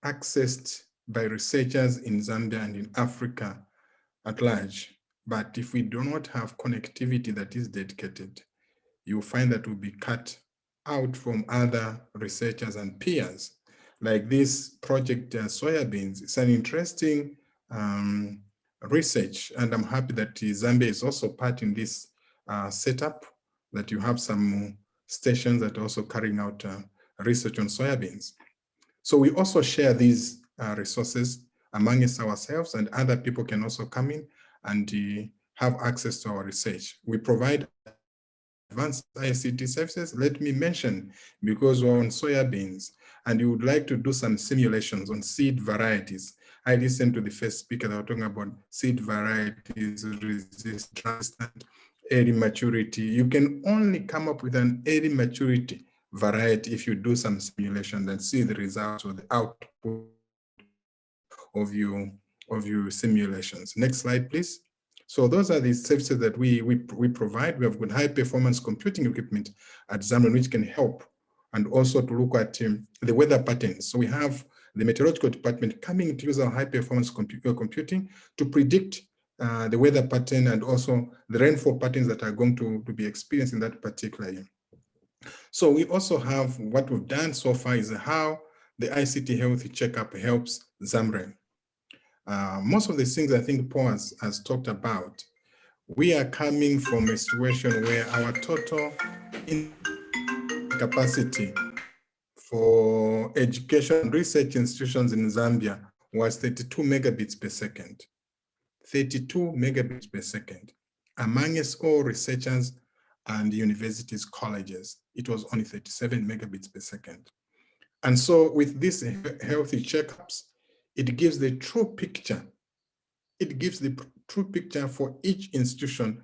accessed by researchers in Zambia and in Africa at large. But if we do not have connectivity that is dedicated, you'll find that we'll be cut out from other researchers and peers. Like this project Soybeans, it's an interesting research, and I'm happy that Zambia is also part in this setup, that you have some stations that are also carrying out research on soybeans. So we also share these resources amongst ourselves, and other people can also come in and have access to our research. We provide advanced ICT services. Let me mention, because we're on soybeans and you would like to do some simulations on seed varieties. I listened to the first speaker, they were talking about seed varieties, resistant, early maturity. You can only come up with an early maturity variety if you do some simulations and see the results or the output of your simulations. Next slide, please. So those are the services that we provide. We have got high performance computing equipment at Zambian, which can help, and also to look at the weather patterns. So we have the meteorological department coming to use our high performance computing to predict the weather pattern and also the rainfall patterns that are going to be experienced in that particular year. So we also have what we've done so far is how the ICT Healthy Checkup helps Zamren. Most of the things I think Paul has talked about, we are coming from a situation where our total capacity for education research institutions in Zambia was 32 megabits per second. 32 megabits per second. Amongst all researchers and universities, colleges, it was only 37 megabits per second. And so with these healthy checkups, it gives the true picture. It gives the true picture for each institution,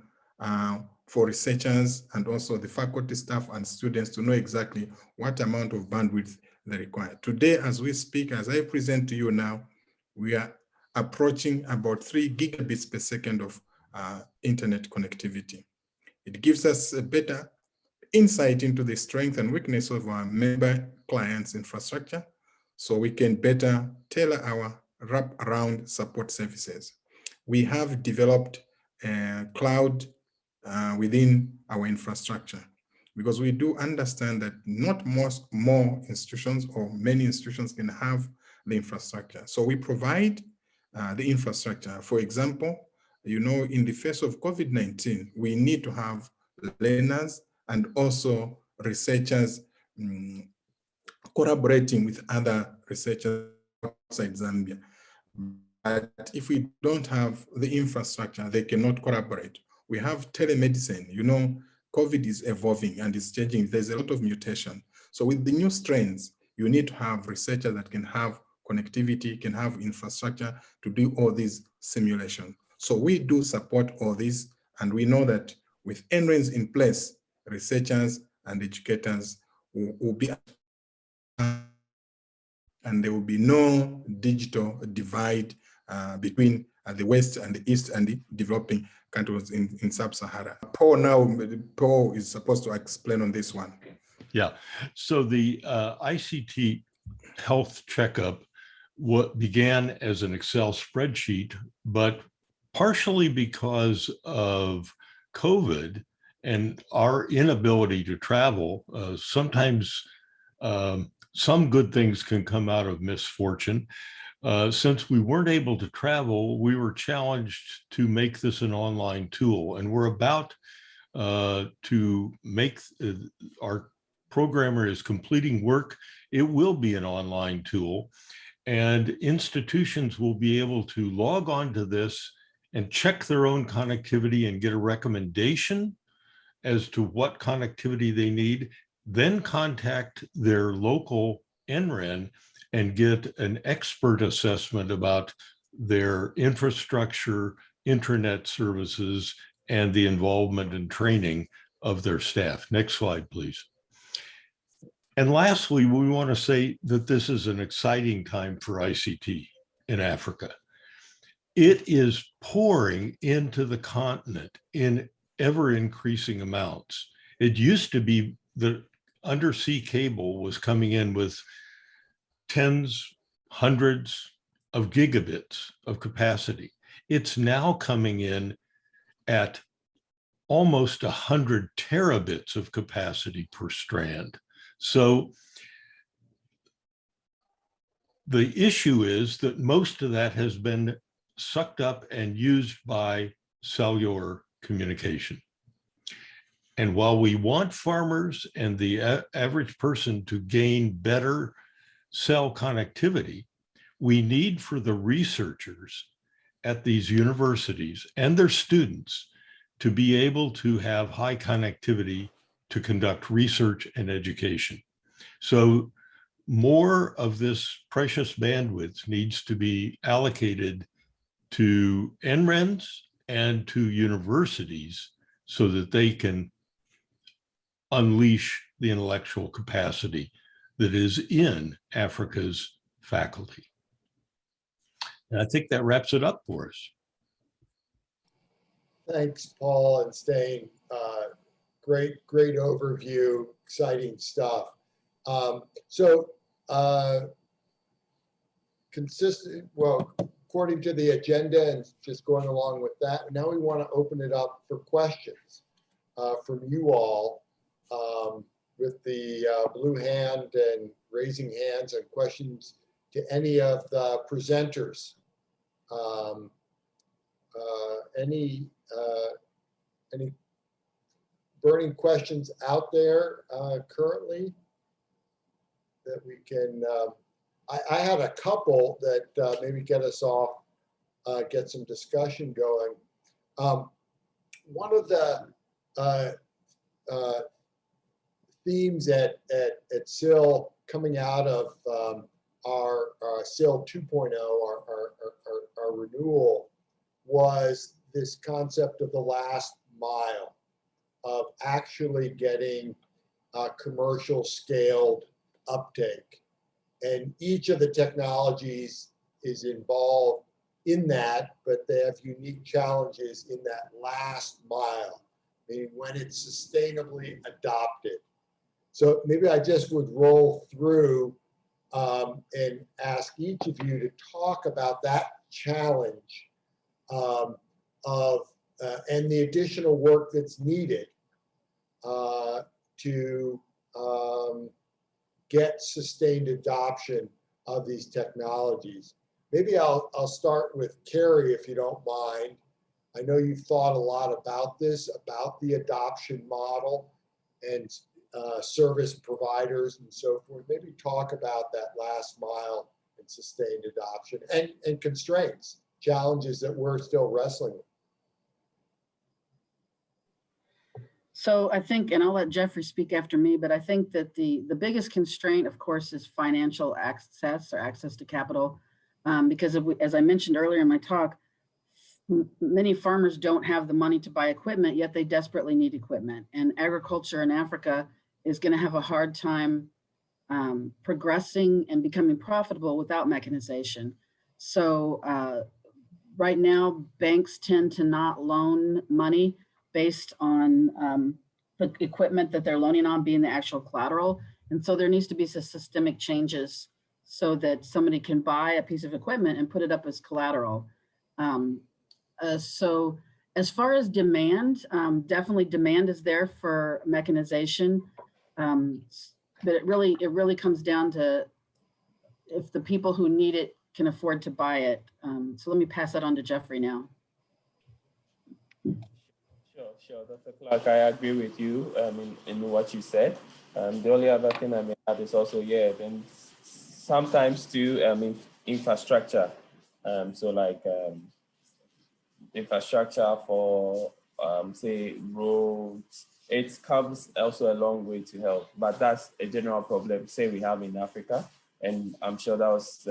for researchers and also the faculty, staff, and students to know exactly what amount of bandwidth they require. Today, as we speak, as I present to you now, we are approaching about 3 gigabits per second of internet connectivity. It gives us a better insight into the strength and weakness of our member clients' infrastructure, so we can better tailor our wrap-around support services. We have developed cloud within our infrastructure, because we do understand that not more institutions or many institutions can have the infrastructure. So we provide the infrastructure. For example, you know, in the face of COVID-19, we need to have learners and also researchers collaborating with other researchers outside Zambia. But if we don't have the infrastructure, they cannot collaborate. We have telemedicine. You know, COVID is evolving and it's changing. There's a lot of mutation. So with the new strains, you need to have researchers that can have connectivity, can have infrastructure to do all these simulations. So we do support all this, and we know that with NRENs in place, researchers and educators will be, and there will be no digital divide between the West and the East and the developing countries in Sub-Sahara. Paul is supposed to explain on this one. Yeah, so the ICT health checkup began as an Excel spreadsheet, but partially because of COVID and our inability to travel, sometimes some good things can come out of misfortune. Since we weren't able to travel, we were challenged to make this an online tool, and we're about to make our programmer is completing work. It will be an online tool, and institutions will be able to log on to this and check their own connectivity and get a recommendation as to what connectivity they need, then contact their local NREN and get an expert assessment about their infrastructure, internet services, and the involvement and training of their staff. Next slide, please. And lastly, we want to say that this is an exciting time for ICT in Africa. It is pouring into the continent in ever increasing amounts. It used to be that undersea cable was coming in with tens, hundreds of gigabits of capacity. It's now coming in at almost 100 terabits of capacity per strand. So the issue is that most of that has been sucked up and used by cellular communication. And while we want farmers and the average person to gain better cell connectivity, we need for the researchers at these universities and their students to be able to have high connectivity to conduct research and education. So more of this precious bandwidth needs to be allocated to NRENs and to universities so that they can unleash the intellectual capacity that is in Africa's faculty. And I think that wraps it up for us. Thanks, Paul and Stain. Great overview, exciting stuff. According to the agenda and just going along with that, now we want to open it up for questions from you all with the blue hand and raising hands and questions to any of the presenters. Any burning questions out there currently that we can, I had a couple that maybe get us off, get some discussion going. One of the themes at SIL coming out of our SIL 2.0, our renewal, was this concept of the last mile, of actually getting commercial scaled uptake. And each of the technologies is involved in that, but they have unique challenges in that last mile, meaning when it's sustainably adopted. So maybe I just would roll through and ask each of you to talk about that challenge and the additional work that's needed to get sustained adoption of these technologies. Maybe I'll start with Carrie, if you don't mind. I know you've thought a lot about this, about the adoption model and service providers and so forth. Maybe talk about that last mile and sustained adoption and constraints, challenges that we're still wrestling with. So I think, and I'll let Jeffrey speak after me, but I think that the biggest constraint, of course, is financial access or access to capital. Because as I mentioned earlier in my talk, many farmers don't have the money to buy equipment, yet they desperately need equipment. And agriculture in Africa is going to have a hard time progressing and becoming profitable without mechanization. So right now, banks tend to not loan money based on the equipment that they're loaning on being the actual collateral. And so there needs to be some systemic changes so that somebody can buy a piece of equipment and put it up as collateral. So as far as demand, definitely demand is there for mechanization, but it really comes down to if the people who need it can afford to buy it. So let me pass that on to Jeffrey now. Sure, Dr. Clark, I agree with you in what you said. The only other thing I may add is also, then sometimes too, infrastructure. So like infrastructure for, say, roads, it comes also a long way to help, but that's a general problem, say we have in Africa, and I'm sure that was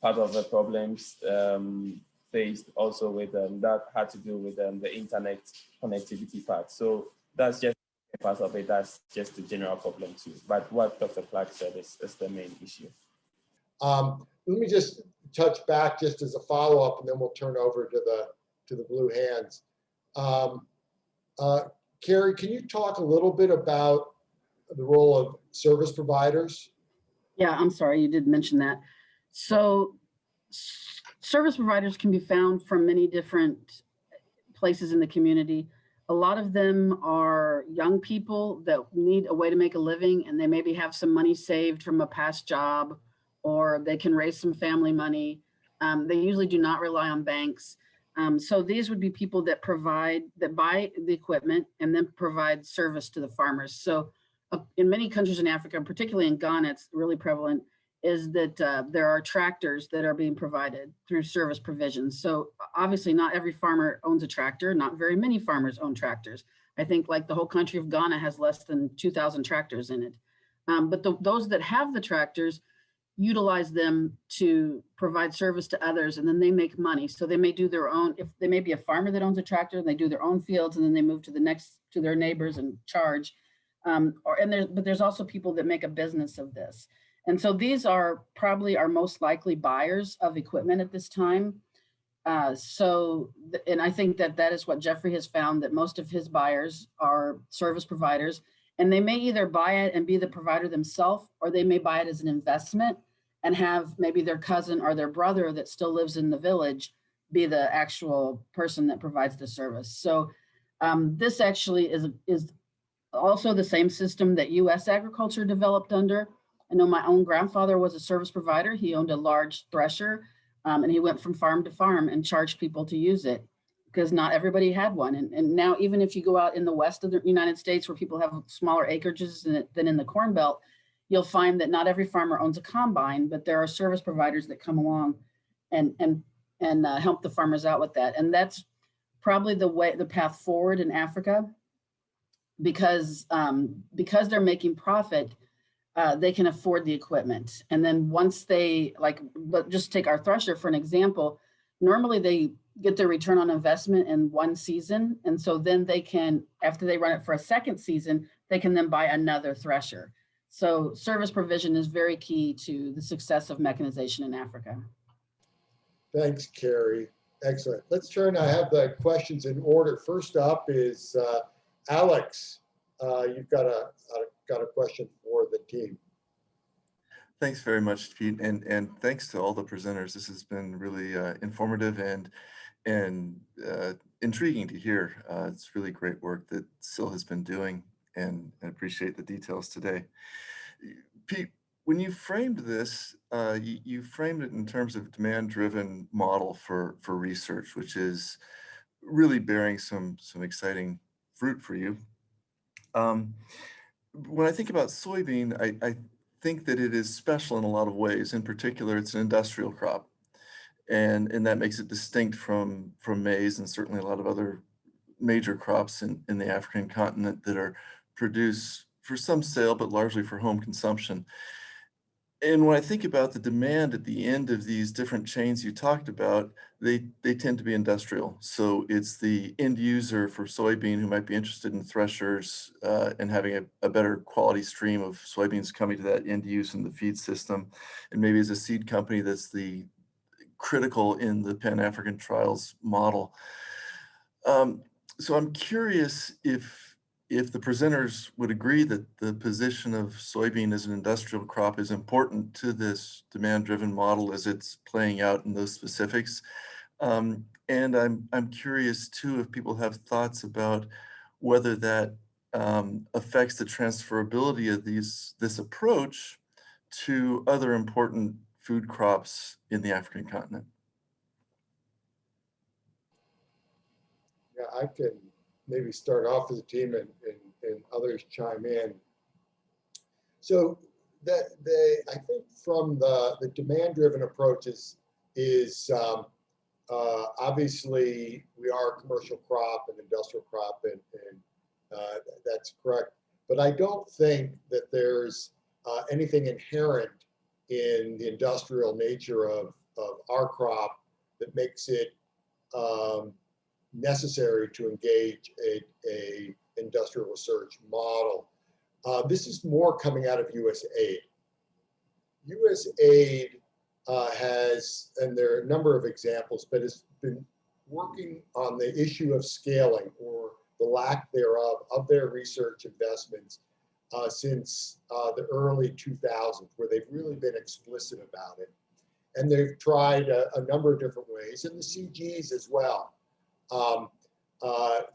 part of the problems faced also with that had to do with the internet connectivity part. So that's just a part of it. That's just a general problem too. But what Dr. Clark said is the main issue. Let me just touch back just as a follow-up, and then we'll turn over to the blue hands. Carrie, can you talk a little bit about the role of service providers? Yeah, I'm sorry, you did mention that. So service providers can be found from many different places in the community. A lot of them are young people that need a way to make a living, and they maybe have some money saved from a past job, or they can raise some family money. They usually do not rely on banks. So these would be people that buy the equipment and then provide service to the farmers. So in many countries in Africa, particularly in Ghana, it's really prevalent, is that there are tractors that are being provided through service provisions. So obviously not every farmer owns a tractor, not very many farmers own tractors. I think like the whole country of Ghana has less than 2,000 tractors in it. But those that have the tractors utilize them to provide service to others, and then they make money. So they may do their own, if they may be a farmer that owns a tractor, and they do their own fields, and then they move to their neighbors and charge. But there's also people that make a business of this. And so these are probably our most likely buyers of equipment at this time. And I think that is what Jeffrey has found, that most of his buyers are service providers, and they may either buy it and be the provider themselves, or they may buy it as an investment and have maybe their cousin or their brother that still lives in the village be the actual person that provides the service. So this actually is also the same system that U.S. agriculture developed under. I know my own grandfather was a service provider. He owned a large thresher, and he went from farm to farm and charged people to use it because not everybody had one. And now even if you go out in the west of the United States where people have smaller acreages than in the Corn Belt, you'll find that not every farmer owns a combine, but there are service providers that come along and help the farmers out with that. And that's probably the path forward in Africa, because they're making profit, they can afford the equipment. And then once they, but just take our thresher for an example, normally they get their return on investment in one season. And so then they can, after they run it for a second season, they can then buy another thresher. So service provision is very key to the success of mechanization in Africa. Thanks, Carrie. Excellent. Let's turn, I have the questions in order. First up is Alex. You've got a question for the team. Thanks very much, Pete, and thanks to all the presenters. This has been really informative and intriguing to hear. It's really great work that SIL has been doing, and I appreciate the details today. Pete, when you framed this, you framed it in terms of demand-driven model for research, which is really bearing some exciting fruit for you. When I think about soybean, I think that it is special in a lot of ways. In particular, it's an industrial crop, and that makes it distinct from maize and certainly a lot of other major crops in the African continent that are produced for some sale, but largely for home consumption. And when I think about the demand at the end of these different chains you talked about, they tend to be industrial. So it's the end user for soybean who might be interested in threshers and having a better quality stream of soybeans coming to that end use in the feed system. And maybe as a seed company that's the critical in the Pan-African trials model. So I'm curious if the presenters would agree that the position of soybean as an industrial crop is important to this demand-driven model as it's playing out in those specifics. And I'm curious too if people have thoughts about whether that affects the transferability of this approach to other important food crops in the African continent. Yeah, I can maybe start off as a team and others chime in. So I think from the demand-driven approach is obviously we are a commercial crop and industrial crop, and that's correct. But I don't think that there's anything inherent in the industrial nature of our crop that makes it necessary to engage a industrial research model. This is more coming out of USAID. USAID has, and there are a number of examples, but has been working on the issue of scaling or the lack thereof of their research investments since the early 2000s, where they've really been explicit about it. And they've tried a number of different ways, and the CGs as well.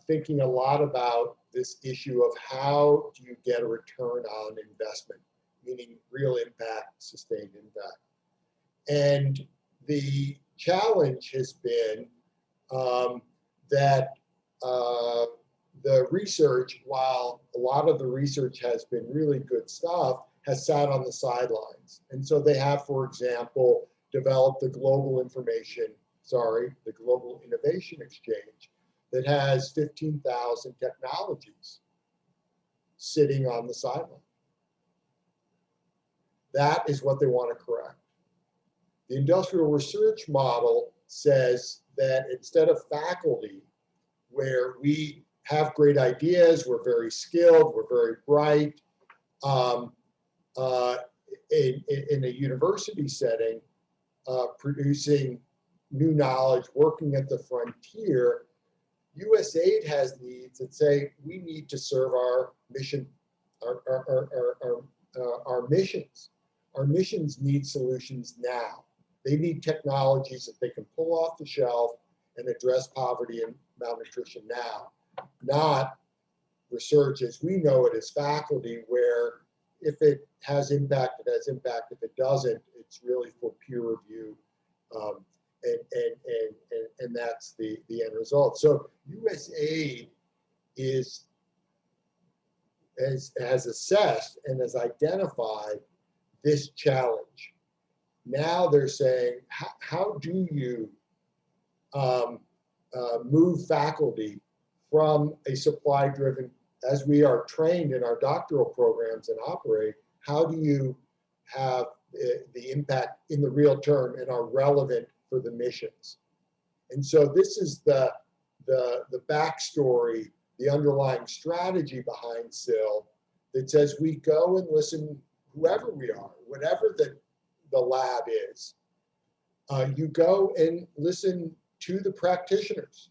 Thinking a lot about this issue of how do you get a return on investment, meaning real impact, sustained impact. And the challenge has been that the research, while a lot of the research has been really good stuff, has sat on the sidelines. And so they have, for example, developed the Global Innovation Exchange that has 15,000 technologies sitting on the sideline. That is what they want to correct. The industrial research model says that instead of faculty, where we have great ideas, we're very skilled, we're very bright, in a university setting, producing new knowledge, working at the frontier, USAID has needs that say we need to serve our mission, our missions. Our missions need solutions now. They need technologies that they can pull off the shelf and address poverty and malnutrition now, not research as we know it as faculty, where if it has impact, it has impact. If it doesn't, it's really for peer review. And that's the end result. So USAID has assessed and has identified this challenge. Now they're saying, how do you move faculty from a supply-driven, as we are trained in our doctoral programs and operate, how do you have the impact in the real term and are relevant for the missions? And so this is the backstory, the underlying strategy behind SIL that says we go and listen, whoever we are, whatever the lab is, you go and listen to the practitioners,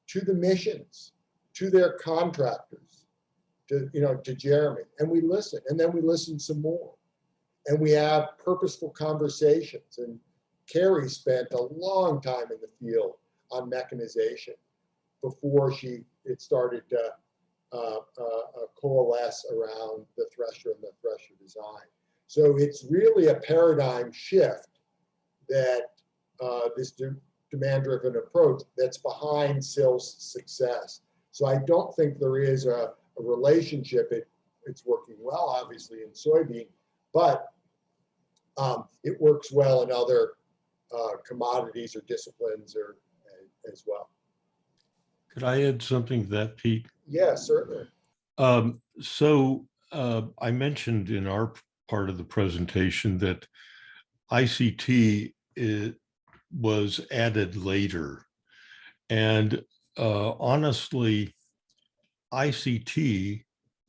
to the missions, to their contractors, to Jeremy, and we listen, and then we listen some more, and we have purposeful conversations. And Carrie spent a long time in the field on mechanization before it started to coalesce around the thresher and the thresher design. So it's really a paradigm shift that this demand-driven approach that's behind SIL's success. So I don't think there is a relationship. It's working well, obviously, in soybean, but it works well in other commodities or disciplines as well. Could I add something to that, Pete? Yeah, certainly. I mentioned in our part of the presentation that ICT was added later. And honestly, ICT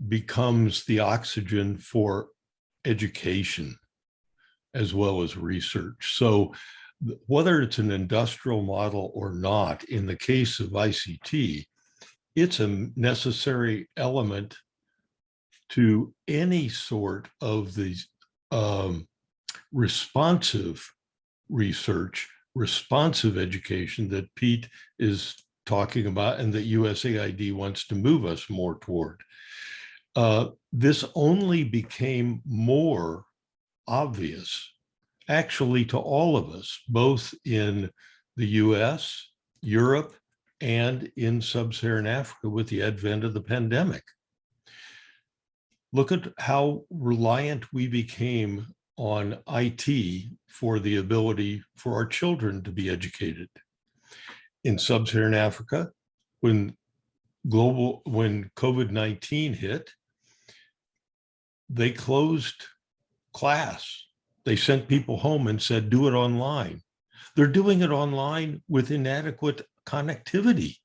becomes the oxygen for education as well as research. So whether it's an industrial model or not, in the case of ICT, it's a necessary element to any sort of these responsive research, responsive education that Pete is talking about and that USAID wants to move us more toward. This only became more obvious actually to all of us, both in the US, Europe, and in sub-Saharan Africa with the advent of the pandemic. Look at how reliant we became on IT for the ability for our children to be educated. In sub-Saharan Africa, when COVID-19 hit, they closed class. They sent people home and said, do it online. They're doing it online with inadequate connectivity.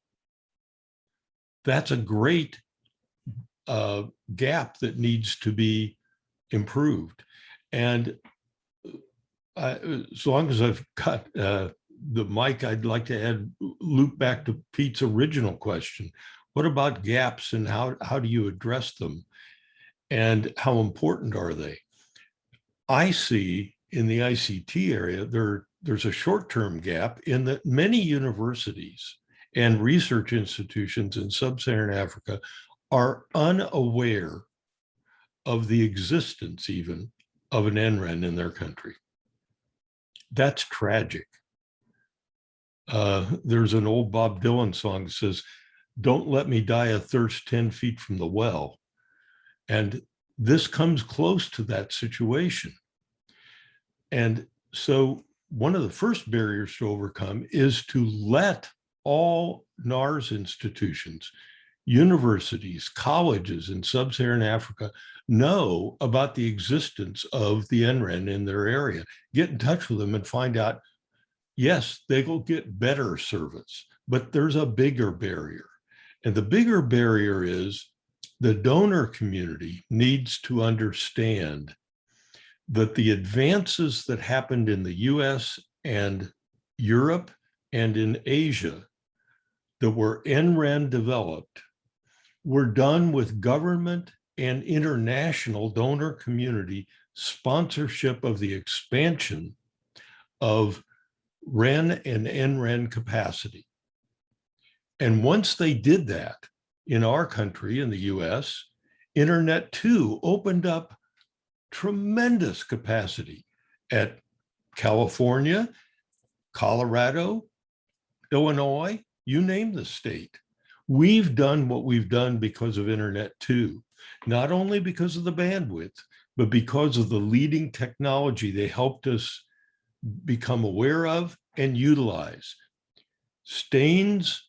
That's a great gap that needs to be improved. And as long as I've got the mic, I'd like to loop back to Pete's original question. What about gaps and how do you address them? And how important are they? I see in the ICT area, there's a short-term gap in that many universities and research institutions in sub-Saharan Africa are unaware of the existence even of an NREN in their country. That's tragic. There's an old Bob Dylan song that says, "Don't let me die of thirst 10 feet from the well." And this comes close to that situation. And so one of the first barriers to overcome is to let all NARS institutions, universities, colleges in sub-Saharan Africa know about the existence of the NREN in their area. Get in touch with them and find out, yes, they will get better service, but there's a bigger barrier. And the bigger barrier is the donor community needs to understand that the advances that happened in the US and Europe and in Asia that were NREN developed were done with government and international donor community sponsorship of the expansion of REN and NREN capacity. And once they did that, in our country, in the US, Internet 2 opened up tremendous capacity at California, Colorado, Illinois, you name the state. We've done what we've done because of Internet 2, not only because of the bandwidth, but because of the leading technology they helped us become aware of and utilize. Staines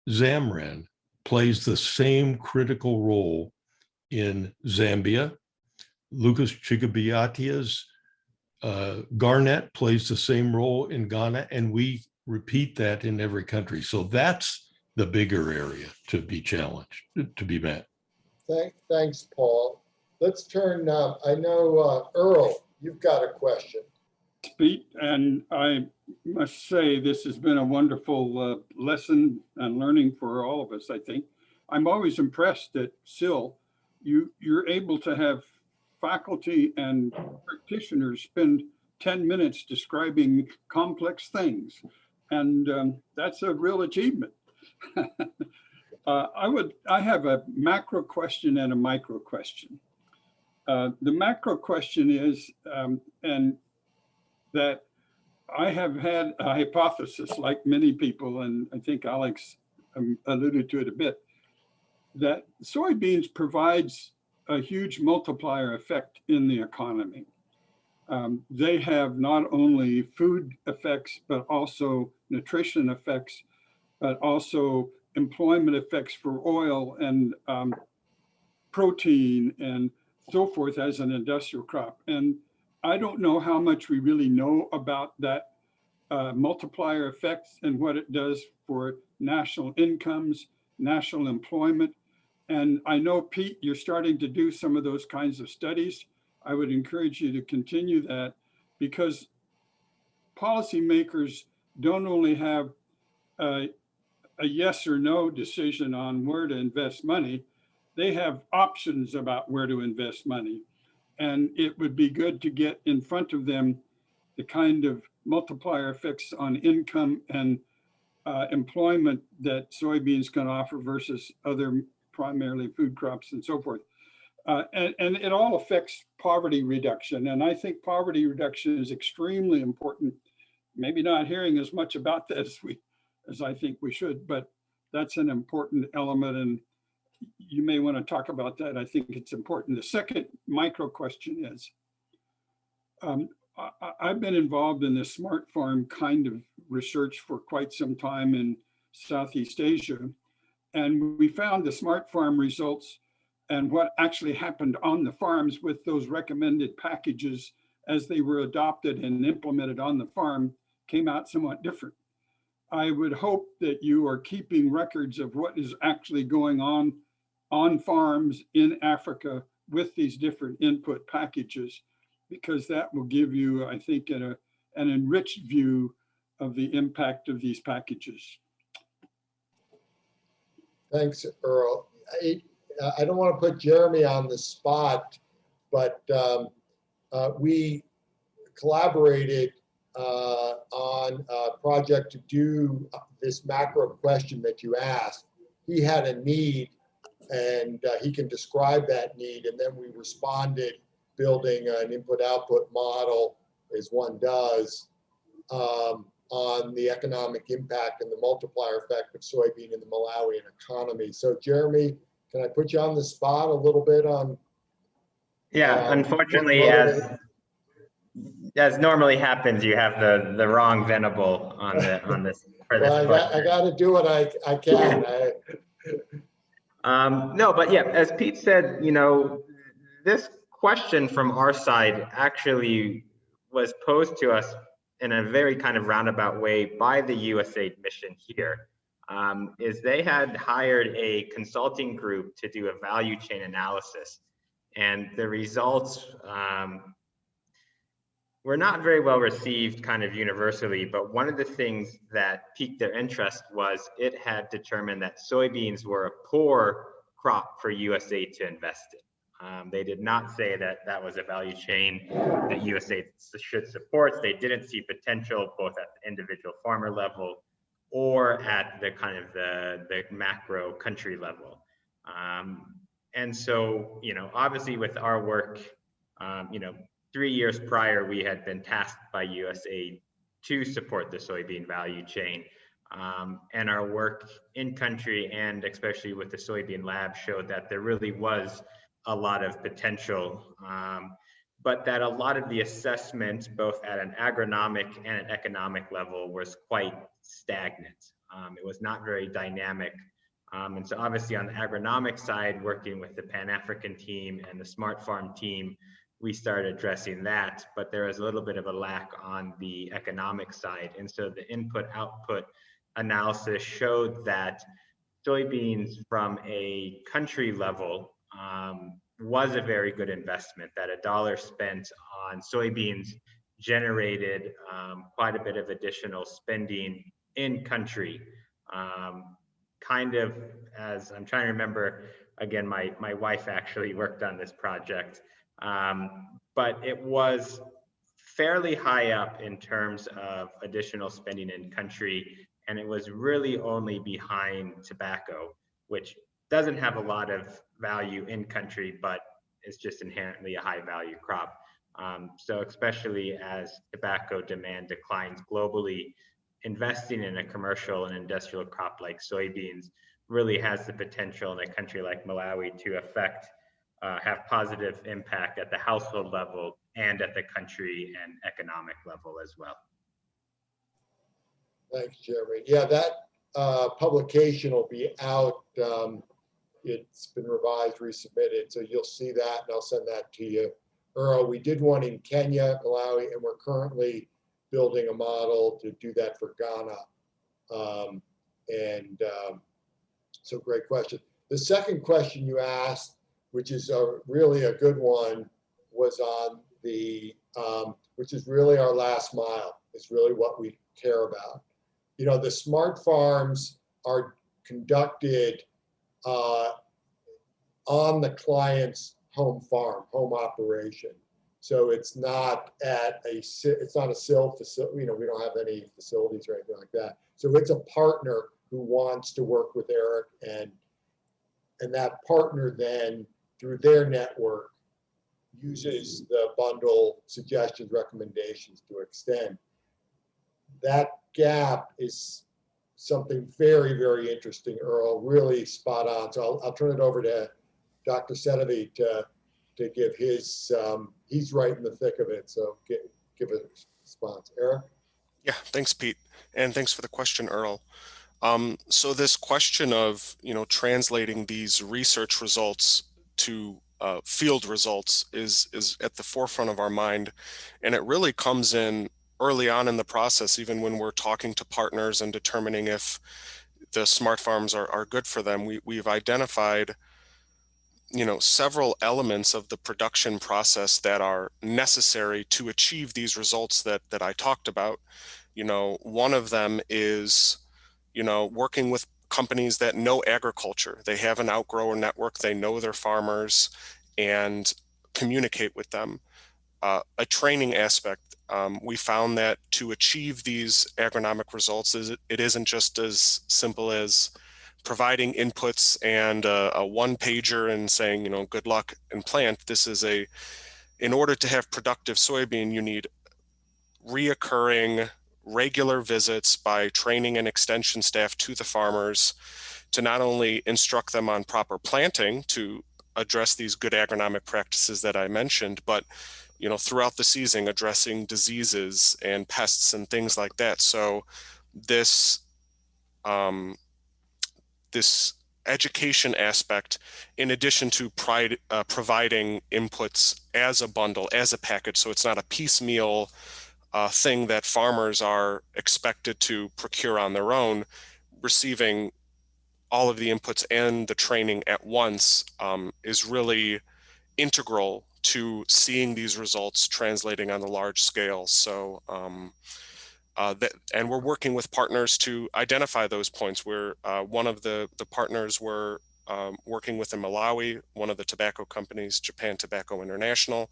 Zamran plays the same critical role in Zambia. Lucas Chigabiatia's Garnet plays the same role in Ghana, and we repeat that in every country. So that's the bigger area to be challenged, to be met. Thanks, Paul. Let's turn now. I know, Earl, you've got a question. Pete, and I must say this has been a wonderful lesson and learning for all of us, I think. I'm always impressed that SIL, you're able to have faculty and practitioners spend 10 minutes describing complex things. And that's a real achievement. I have a macro question and a micro question. The macro question is, and that I have had a hypothesis, like many people, and I think Alex alluded to it a bit, that soybeans provides a huge multiplier effect in the economy. They have not only food effects, but also nutrition effects, but also employment effects for oil and protein and so forth as an industrial crop. And I don't know how much we really know about that multiplier effects and what it does for national incomes, national employment. And I know, Pete, you're starting to do some of those kinds of studies. I would encourage you to continue that, because policymakers don't only have a yes or no decision on where to invest money, they have options about where to invest money. And it would be good to get in front of them the kind of multiplier effects on income and employment that soybeans can offer versus other primarily food crops and so forth. And it all affects poverty reduction. And I think poverty reduction is extremely important. Maybe not hearing as much about that as I think we should, but that's an important element. And you may want to talk about that. I think it's important. The second micro question is, I've been involved in this smart farm kind of research for quite some time in Southeast Asia. And we found the smart farm results and what actually happened on the farms with those recommended packages as they were adopted and implemented on the farm came out somewhat different. I would hope that you are keeping records of what is actually going on farms in Africa with these different input packages, because that will give you, I think, an enriched view of the impact of these packages. Thanks, Earl. I don't want to put Jeremy on the spot, but we collaborated on a project to do this macro question that you asked. He had a need, and he can describe that need, and then we responded building an input-output model, as one does, on the economic impact and the multiplier effect of soybean in the Malawian economy. So Jeremy, can I put you on the spot a little bit on? Yeah, unfortunately, as normally happens, you have the wrong Venable on this. For this I got to do what I can. No, but yeah, as Pete said, you know, this question from our side actually was posed to us in a very kind of roundabout way by the USAID mission here. Is they had hired a consulting group to do a value chain analysis, and the results were not very well received kind of universally, but one of the things that piqued their interest was it had determined that soybeans were a poor crop for USAID to invest in. They did not say that that was a value chain that USAID should support. They didn't see potential both at the individual farmer level or at the kind of the macro country level. And so, obviously with our work, 3 years prior, we had been tasked by USAID to support the soybean value chain. And our work in country, and especially with the soybean lab, showed that there really was a lot of potential, but that a lot of the assessment, both at an agronomic and an economic level, was quite stagnant. It was not very dynamic. And so obviously on the agronomic side, working with the Pan-African team and the Smart Farm team, we started addressing that, but there was a little bit of a lack on the economic side. And so the input-output analysis showed that soybeans from a country level was a very good investment, that $1 spent on soybeans generated quite a bit of additional spending in country. Kind of, as I'm trying to remember, again, my wife actually worked on this project, but it was fairly high up in terms of additional spending in country, and it was really only behind tobacco, which doesn't have a lot of value in country, but is just inherently a high value crop. So especially as tobacco demand declines globally, investing in a commercial and industrial crop like soybeans really has the potential in a country like Malawi to have positive impact at the household level and at the country and economic level as well. Thanks, Jeremy. Yeah, that publication will be out. It's been revised, resubmitted, so you'll see that, and I'll send that to you. Earl, we did one in Kenya, Malawi, and we're currently building a model to do that for Ghana. So great question. The second question you asked, which is really a good one, was on the, which is really our last mile. It's really what we care about. The smart farms are conducted on the client's home farm, home operation. So it's not at it's not a SIL facility. We don't have any facilities or anything like that. So it's a partner who wants to work with Eric, and that partner then, through their network, uses the bundle suggestions, recommendations to extend. That gap is something very, very interesting, Earl, really spot on. So I'll turn it over to Dr. Sedevi to give his, he's right in the thick of it, so give a response. Eric? Yeah, thanks, Pete. And thanks for the question, Earl. So this question of, translating these research results to field results is at the forefront of our mind. And it really comes in early on in the process, even when we're talking to partners and determining if the smart farms are good for them. We've identified several elements of the production process that are necessary to achieve these results that I talked about. One of them is, working with companies that know agriculture. They have an outgrower network, they know their farmers, and communicate with them. A training aspect. We found that to achieve these agronomic results, it isn't just as simple as providing inputs and a one-pager and saying, good luck and plant. This is in order to have productive soybean, you need reoccurring, regular visits by training and extension staff to the farmers to not only instruct them on proper planting to address these good agronomic practices that I mentioned, but throughout the season, addressing diseases and pests and things like that. So this education aspect, in addition to providing inputs as a bundle, as a package, so it's not a piecemeal thing that farmers are expected to procure on their own, receiving all of the inputs and the training at once is really integral to seeing these results translating on the large scale. So, and we're working with partners to identify those points. Where one of the partners we're working with in Malawi, one of the tobacco companies, Japan Tobacco International.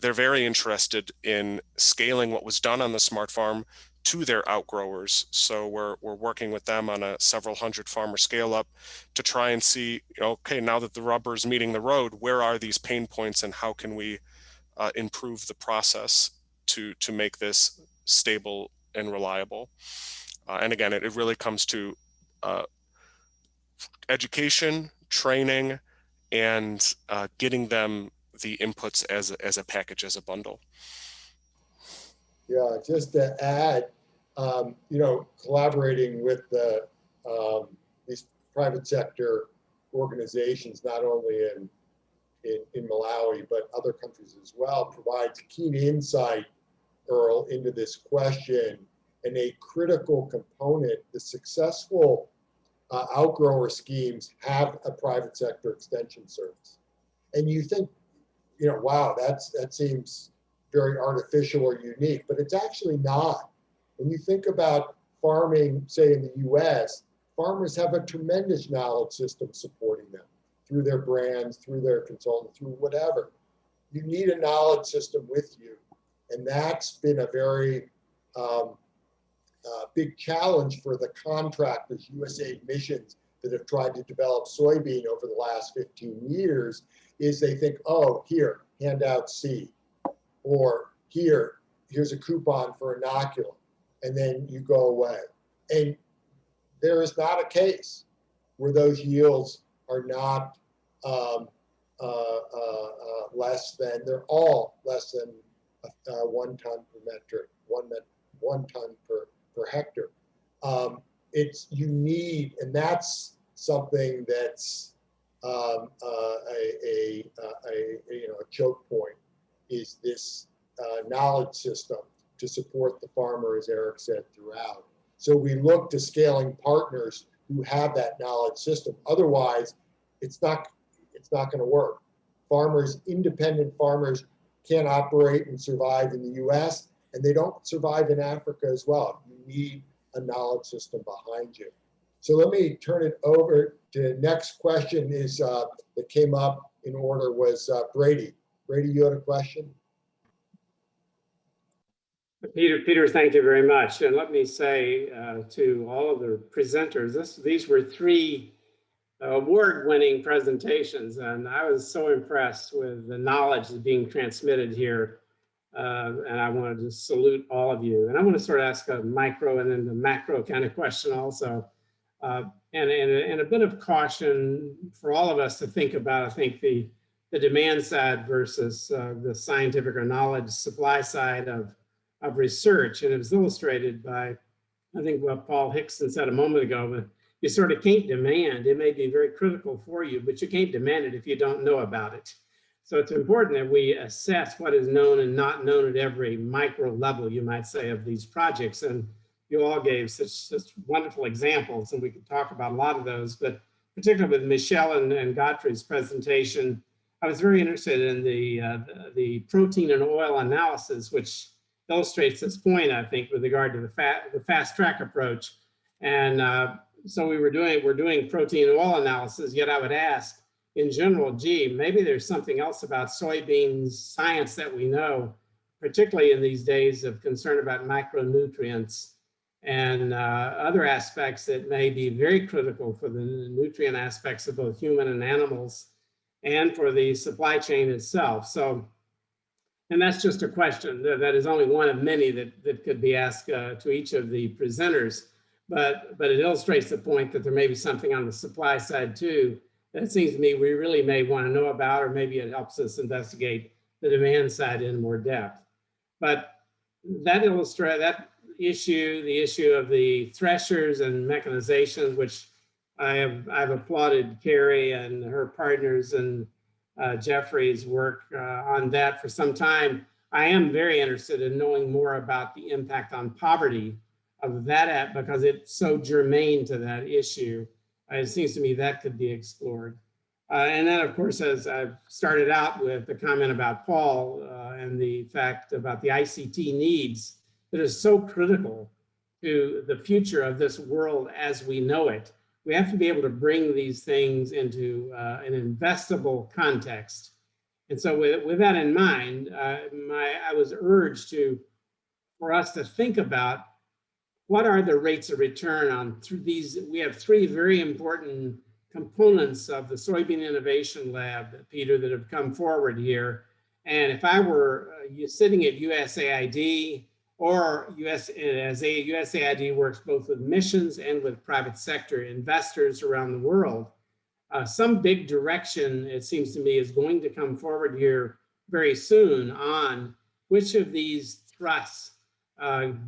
They're very interested in scaling what was done on the smart farm to their outgrowers. So we're working with them on a several hundred farmer scale up to try and see, okay, now that the rubber is meeting the road, where are these pain points and how can we improve the process to make this stable and reliable. And again, it really comes to education, training, and getting them the inputs as a package, as a bundle. Yeah, just to add, collaborating with the these private sector organizations, not only in Malawi, but other countries as well, provides keen insight, Earl, into this question, and a critical component. The successful outgrower schemes have a private sector extension service. And you think, wow, that seems very artificial or unique, but it's actually not. When you think about farming, say in the US, farmers have a tremendous knowledge system supporting them through their brands, through their consultants, through whatever. You need a knowledge system with you. And that's been a very big challenge for the contractors, USAID missions that have tried to develop soybean over the last 15 years, is they think, oh, here, hand out seed, or here's a coupon for inoculum, and then you go away. And there is not a case where those yields are not less than, they're all less than 1 ton per metric, one ton per hectare. It's, you need, and that's something that's a choke point, is this knowledge system to support the farmer, as Eric said, throughout. So we look to scaling partners who have that knowledge system. Otherwise, it's not going to work. Farmers, independent farmers, can't operate and survive in the US, and they don't survive in Africa as well. You need a knowledge system behind you. So let me turn it over to next question is that came up in order was Brady. Brady, you had a question? Peter, thank you very much. And let me say to all of the presenters, these were 3 award-winning presentations, and I was so impressed with the knowledge that's being transmitted here. And I wanted to salute all of you. And I want to sort of ask a micro and then the macro kind of question also. And a bit of caution for all of us to think about, I think, the demand side versus the scientific or knowledge supply side of research. And it was illustrated by, I think, what Paul Hickson said a moment ago, but you sort of can't demand. It may be very critical for you, but you can't demand it if you don't know about it. So it's important that we assess what is known and not known at every micro level, you might say, of these projects. And you all gave such wonderful examples, and we could talk about a lot of those, but particularly with Michelle and Godfrey's presentation, I was very interested in the protein and oil analysis, which illustrates this point, I think, with regard to the fast track approach. And so we're doing protein and oil analysis, yet I would ask, in general, gee, maybe there's something else about soybeans science that we know, particularly in these days of concern about micronutrients and other aspects that may be very critical for the nutrient aspects of both human and animals and for the supply chain itself. So, and that's just a question. That is only one of many that could be asked to each of the presenters, but it illustrates the point that there may be something on the supply side too that it seems to me we really may want to know about, or maybe it helps us investigate the demand side in more depth. But that illustrates that issue, the issue of the threshers and mechanizations, which I've applauded Carrie and her partners and Jeffrey's work on that for some time. I am very interested in knowing more about the impact on poverty of that because it's so germane to that issue. It seems to me that could be explored. And then, of course, as I've started out with the comment about Paul and the fact about the ICT needs that is so critical to the future of this world as we know it. We have to be able to bring these things into an investable context. And so with that in mind, I was urged for us to think about what are the rates of return on through these? We have three very important components of the Soybean Innovation Lab, Peter, that have come forward here. And if I were sitting at USAID or USAID works both with missions and with private sector investors around the world, some big direction, it seems to me, is going to come forward here very soon on which of these thrusts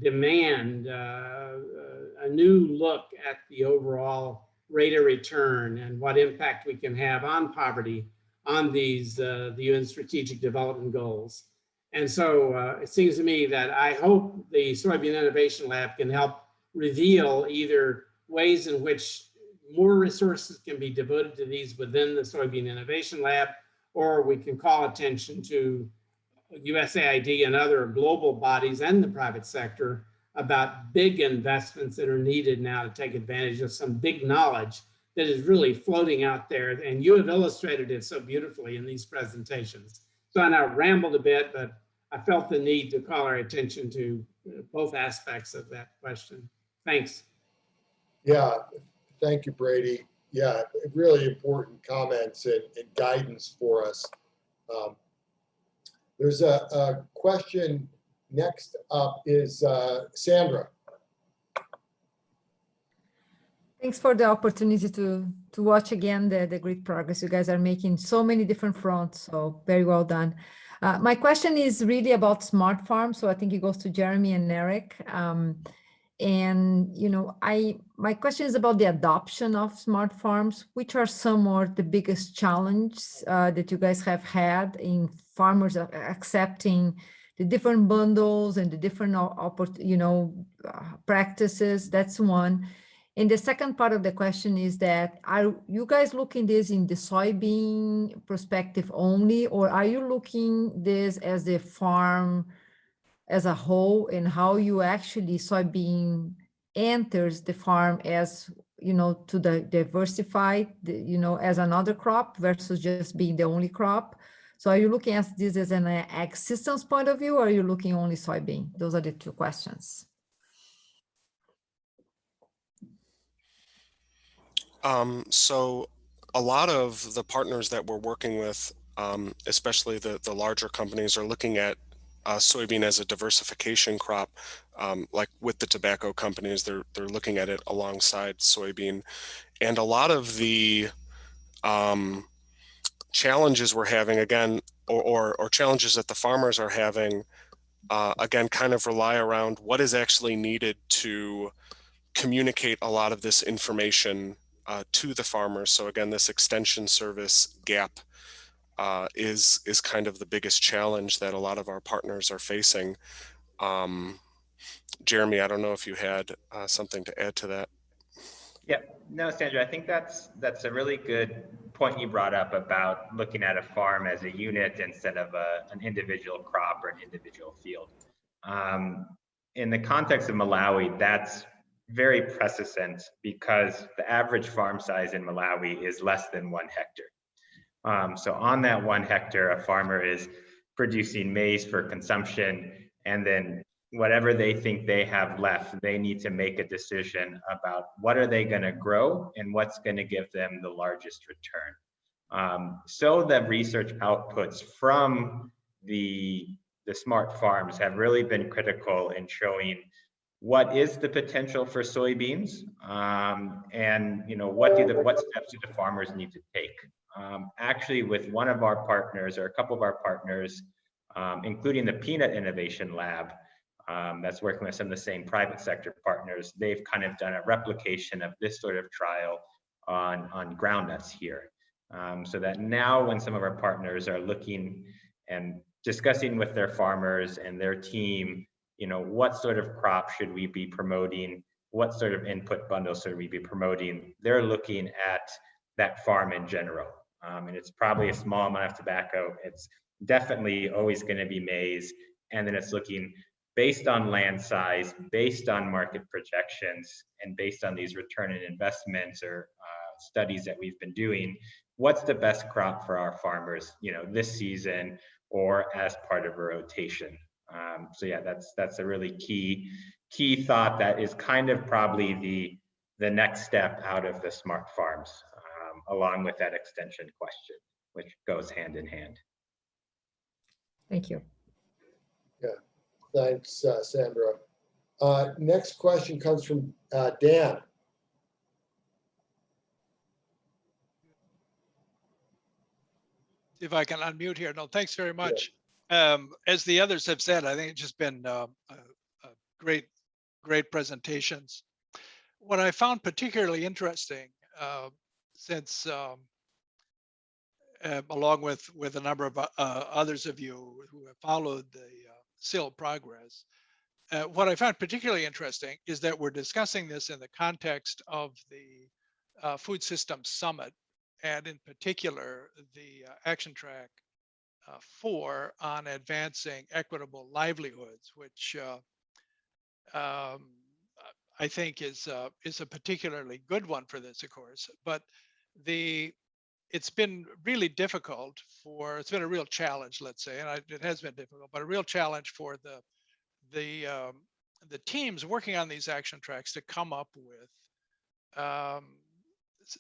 demand a new look at the overall rate of return and what impact we can have on poverty on these the UN Strategic Development Goals. And so it seems to me that I hope the Soybean Innovation Lab can help reveal either ways in which more resources can be devoted to these within the Soybean Innovation Lab, or we can call attention to USAID and other global bodies and the private sector about big investments that are needed now to take advantage of some big knowledge that is really floating out there. And you have illustrated it so beautifully in these presentations. So I now rambled a bit, but I felt the need to call our attention to both aspects of that question. Thanks. Yeah, thank you, Brady. Yeah, really important comments and guidance for us. There's a question next up is Sandra. Thanks for the opportunity to watch again the great progress you guys are making, so many different fronts, so very well done. My question is really about smart farms, so I think it goes to Jeremy and Eric. And you know, my question is about the adoption of smart farms. Which are some of the biggest challenges that you guys have had in farmers accepting the different bundles and the different practices? That's one. And the second part of the question is that, are you guys looking this in the soybean perspective only, or are you looking this as the farm as a whole, and how you actually soybean enters the farm as, to the diversify, as another crop versus just being the only crop? So are you looking at this as an ag systems point of view, or are you looking only soybean? Those are the two questions. So a lot of the partners that we're working with, especially the larger companies, are looking at soybean as a diversification crop. Like with the tobacco companies, they're looking at it alongside soybean. And a lot of the challenges we're having, again, or challenges that the farmers are having, again, kind of rely around what is actually needed to communicate a lot of this information to the farmers. So again, this extension service gap is kind of the biggest challenge that a lot of our partners are facing. Jeremy, I don't know if you had something to add to that. Yeah, no, Sandra, I think that's a really good point you brought up about looking at a farm as a unit instead of an individual crop or an individual field. In the context of Malawi, that's very precedent because the average farm size in Malawi is less than 1 hectare. So on that 1 hectare, a farmer is producing maize for consumption, and then whatever they think they have left, they need to make a decision about what are they going to grow and what's going to give them the largest return. So the research outputs from the smart farms have really been critical in showing what is the potential for soybeans, and what steps do the farmers need to take. Actually, with one of our partners, or a couple of our partners, including the Peanut Innovation Lab, that's working with some of the same private sector partners, they've kind of done a replication of this sort of trial on groundnuts here. So that now when some of our partners are looking and discussing with their farmers and their team, what sort of crop should we be promoting? What sort of input bundles should we be promoting? They're looking at that farm in general. And it's probably a small amount of tobacco. It's definitely always going to be maize. And then it's looking based on land size, based on market projections, and based on these return on investments or studies that we've been doing, what's the best crop for our farmers, this season or as part of a rotation. So yeah, that's a really key thought that is kind of probably the next step out of the smart farms, along with that extension question, which goes hand in hand. Thank you. Yeah, thanks, Sandra. Next question comes from Dan. See if I can unmute here. No, thanks very much. As the others have said, I think it's just been great presentations. What I found particularly interesting, since along with a number of others of you who have followed the SIL progress, what I found particularly interesting is that we're discussing this in the context of the Food Systems Summit, and in particular, the Action Track 4 on advancing equitable livelihoods, which I think is a particularly good one for this, of course. But it's been really difficult it's been a real challenge, let's say, and it has been difficult, but a real challenge for the teams working on these action tracks to come up with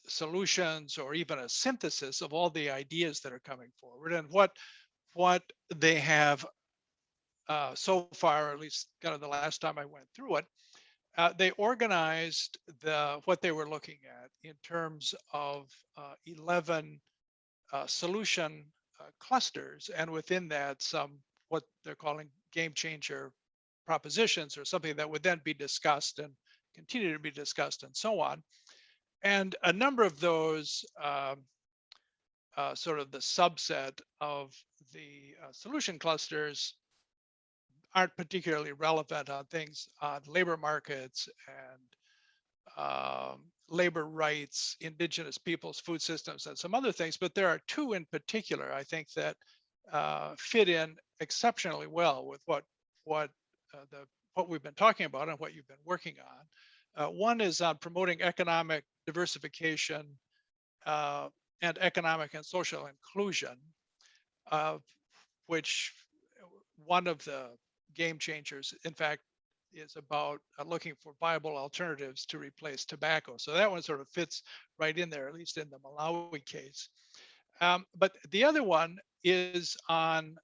solutions or even a synthesis of all the ideas that are coming forward, and what they have so far, or at least kind of the last time I went through it, they organized what they were looking at in terms of 11 solution clusters, and within that some what they're calling game changer propositions, or something that would then be discussed and continue to be discussed and so on. And a number of those sort of the subset of the solution clusters aren't particularly relevant on things on labor markets and labor rights, indigenous peoples, food systems, and some other things. But there are two in particular, I think, that fit in exceptionally well with what we've been talking about and what you've been working on. One is on promoting economic diversification and economic and social inclusion, which one of the game changers, in fact, is about looking for viable alternatives to replace tobacco. So that one sort of fits right in there, at least in the Malawi case. But the other one is on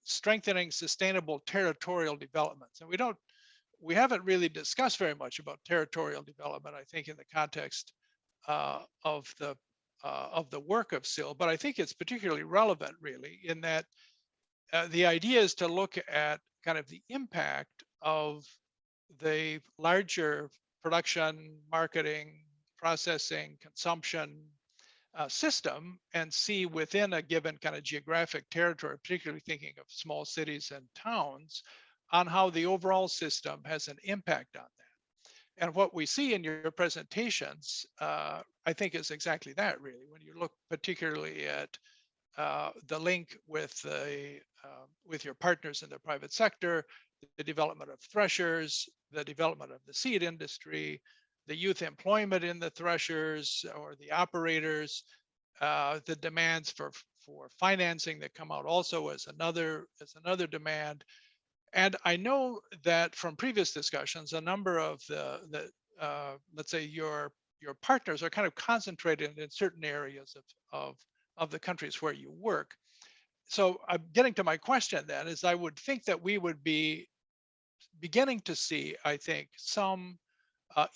strengthening sustainable territorial developments. And we haven't really discussed very much about territorial development, I think, in the context of the work of SIL, but I think it's particularly relevant, really, in that the idea is to look at kind of the impact of the larger production, marketing, processing, consumption system, and see within a given kind of geographic territory, particularly thinking of small cities and towns, on how the overall system has an impact on that. And what we see in your presentations, I think, is exactly that, really. When you look particularly at the link with your partners in the private sector, the development of threshers, the development of the seed industry, the youth employment in the threshers or the operators, the demands for financing that come out also as another demand. And I know that from previous discussions, a number of let's say your partners are kind of concentrated in certain areas of the countries where you work. So I'm getting to my question then, is I would think that we would be beginning to see, I think, some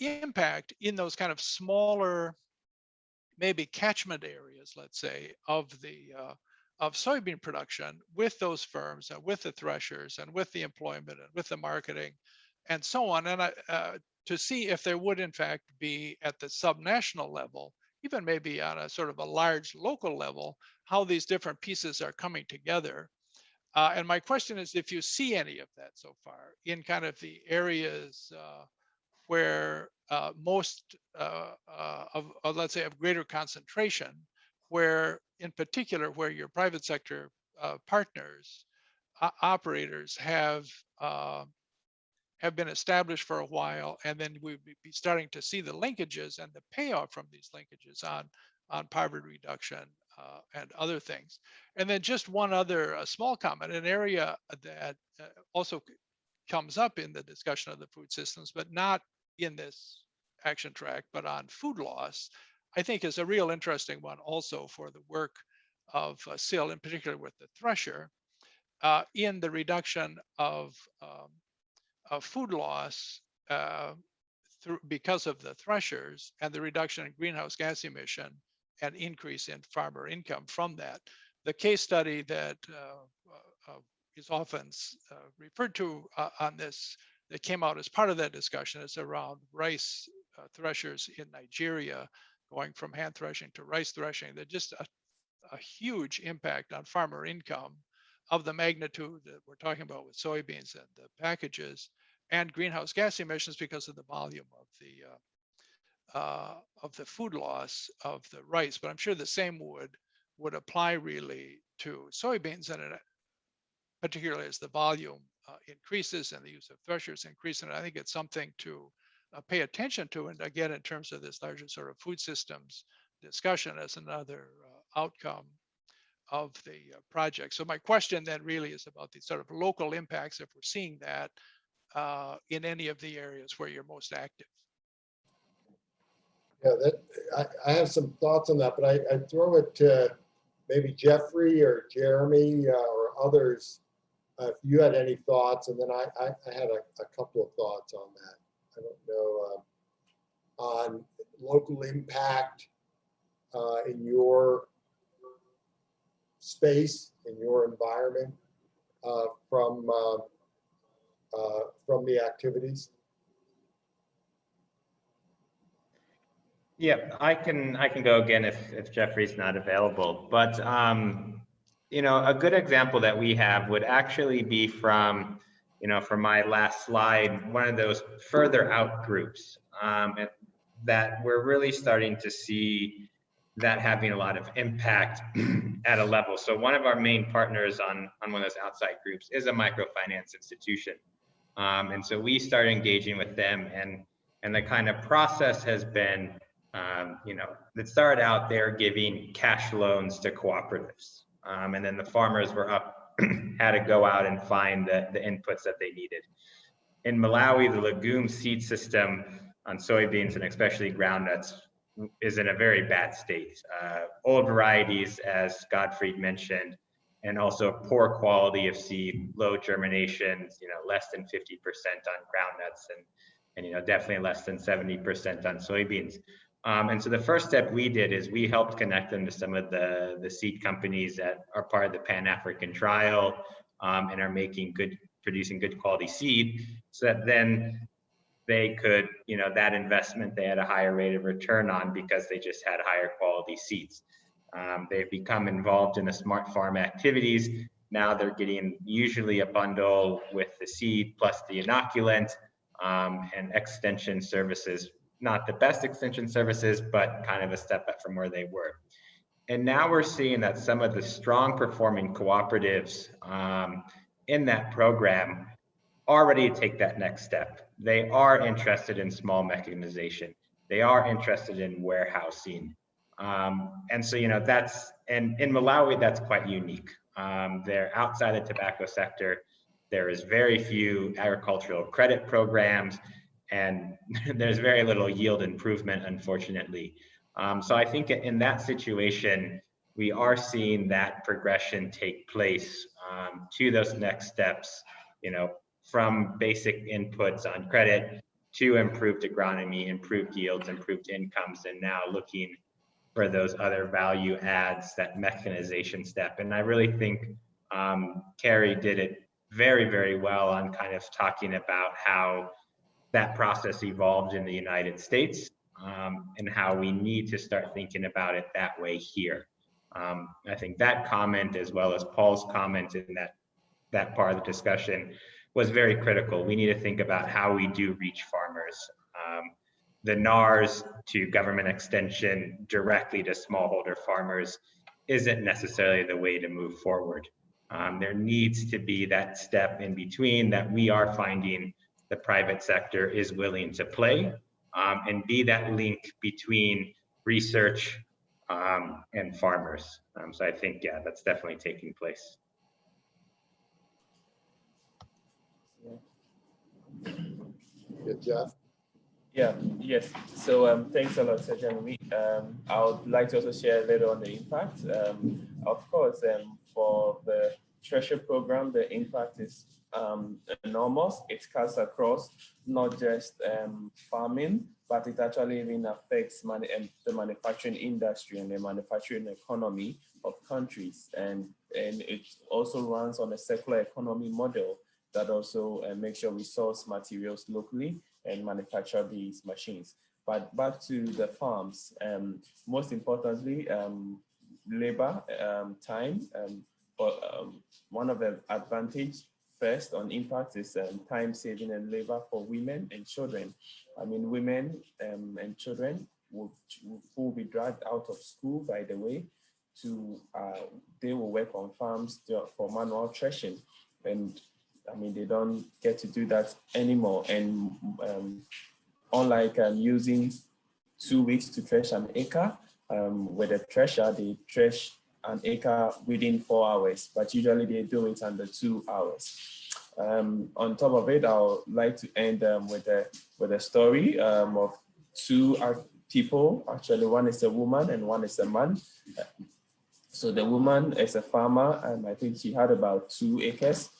impact in those kind of smaller, maybe catchment areas, let's say, of soybean production with those firms and with the threshers and with the employment and with the marketing and so on. And to see if there would in fact be at the subnational level, even maybe on a sort of a large local level, how these different pieces are coming together. And my question is if you see any of that so far in kind of the areas where most of, let's say, of greater concentration, where in particular, where your private sector partners, operators have been established for a while, and then we'd be starting to see the linkages and the payoff from these linkages on poverty reduction, and other things. And then just one other small comment, an area that also comes up in the discussion of the food systems, but not in this action track, but on food loss, I think is a real interesting one also for the work of SIL, in particular with the thresher, in the reduction of food loss because of the threshers and the reduction in greenhouse gas emission and increase in farmer income from that. The case study that is often referred to on this, that came out as part of that discussion, is around rice threshers in Nigeria, going from hand threshing to rice threshing. They're just a huge impact on farmer income of the magnitude that we're talking about with soybeans and the packages, and greenhouse gas emissions because of the volume of the food loss of the rice. But I'm sure the same would apply really to soybeans, and particularly as the volume increases and the use of threshers increase. And I think it's something to pay attention to. And again, in terms of this larger sort of food systems discussion as another outcome of the project. So my question then really is about the sort of local impacts, if we're seeing that in any of the areas where you're most active. Yeah, I have some thoughts on that, but I throw it to maybe Jeffrey or Jeremy or others if you had any thoughts, and then I had a couple of thoughts on that. I don't know, on local impact in your space, in your environment from the activities. Yeah, I can go again if Jeffrey's not available. But you know, a good example that we have would actually be from, you know, from my last slide, one of those further out groups that we're really starting to see that having a lot of impact at a level. So one of our main partners on one of those outside groups is a microfinance institution. And so we started engaging with them, and the kind of process has been, you know, it started out there giving cash loans to cooperatives. And then the farmers had to go out and find the inputs that they needed. In Malawi, the legume seed system on soybeans and especially groundnuts is in a very bad state. Old varieties, as Gottfried mentioned, and also poor quality of seed, low germination, you know, less than 50% on groundnuts, and you know, definitely less than 70% on soybeans. And so the first step we did is we helped connect them to some of the seed companies that are part of the Pan-African Trial and are producing good quality seed, so that then they could, you know, that investment they had a higher rate of return on because they just had higher quality seeds. They've become involved in the smart farm activities. Now they're getting usually a bundle with the seed plus the inoculant and extension services. Not the best extension services, but kind of a step up from where they were. And now we're seeing that some of the strong performing cooperatives in that program are ready to take that next step. They are interested in small mechanization. They are interested in warehousing. And so, you know, and in Malawi, that's quite unique. They're outside the tobacco sector. There is very few agricultural credit programs, and there's very little yield improvement, unfortunately. So I think in that situation, we are seeing that progression take place to those next steps, you know, from basic inputs on credit to improved agronomy, improved yields, improved incomes, and now looking for those other value adds, that mechanization step. And I really think Carrie did it very, very well on kind of talking about how that process evolved in the United States and how we need to start thinking about it that way here. I think that comment, as well as Paul's comment in that part of the discussion, was very critical. We need to think about how we do reach farmers. The NARS to government extension directly to smallholder farmers isn't necessarily the way to move forward. There needs to be that step in between that we are finding the private sector is willing to play and be that link between research, and farmers. So I think, yeah, that's definitely taking place. Yeah, Jeff? Yeah, yes. So thanks a lot, Jeremy. I would like to also share a little on the impact. Of course, for the Treasure program, the impact is enormous. It cuts across not just farming, but it actually even affects the manufacturing industry and the manufacturing economy of countries. And it also runs on a circular economy model that also makes sure we source materials locally and manufacture these machines. But back to the farms, most importantly, labor, time. One of the advantage first on impact is time saving and labor for women and children. I mean, women and children who will be dragged out of school, by the way, they will work on farms for manual threshing. And I mean, they don't get to do that anymore. And unlike using 2 weeks to thresh an acre, with a thresher, they thresh an acre within 4 hours, but usually they do it under 2 hours. On top of it, I would like to end with a story of two people. Actually, one is a woman and one is a man. So the woman is a farmer, and I think she had about 2 acres.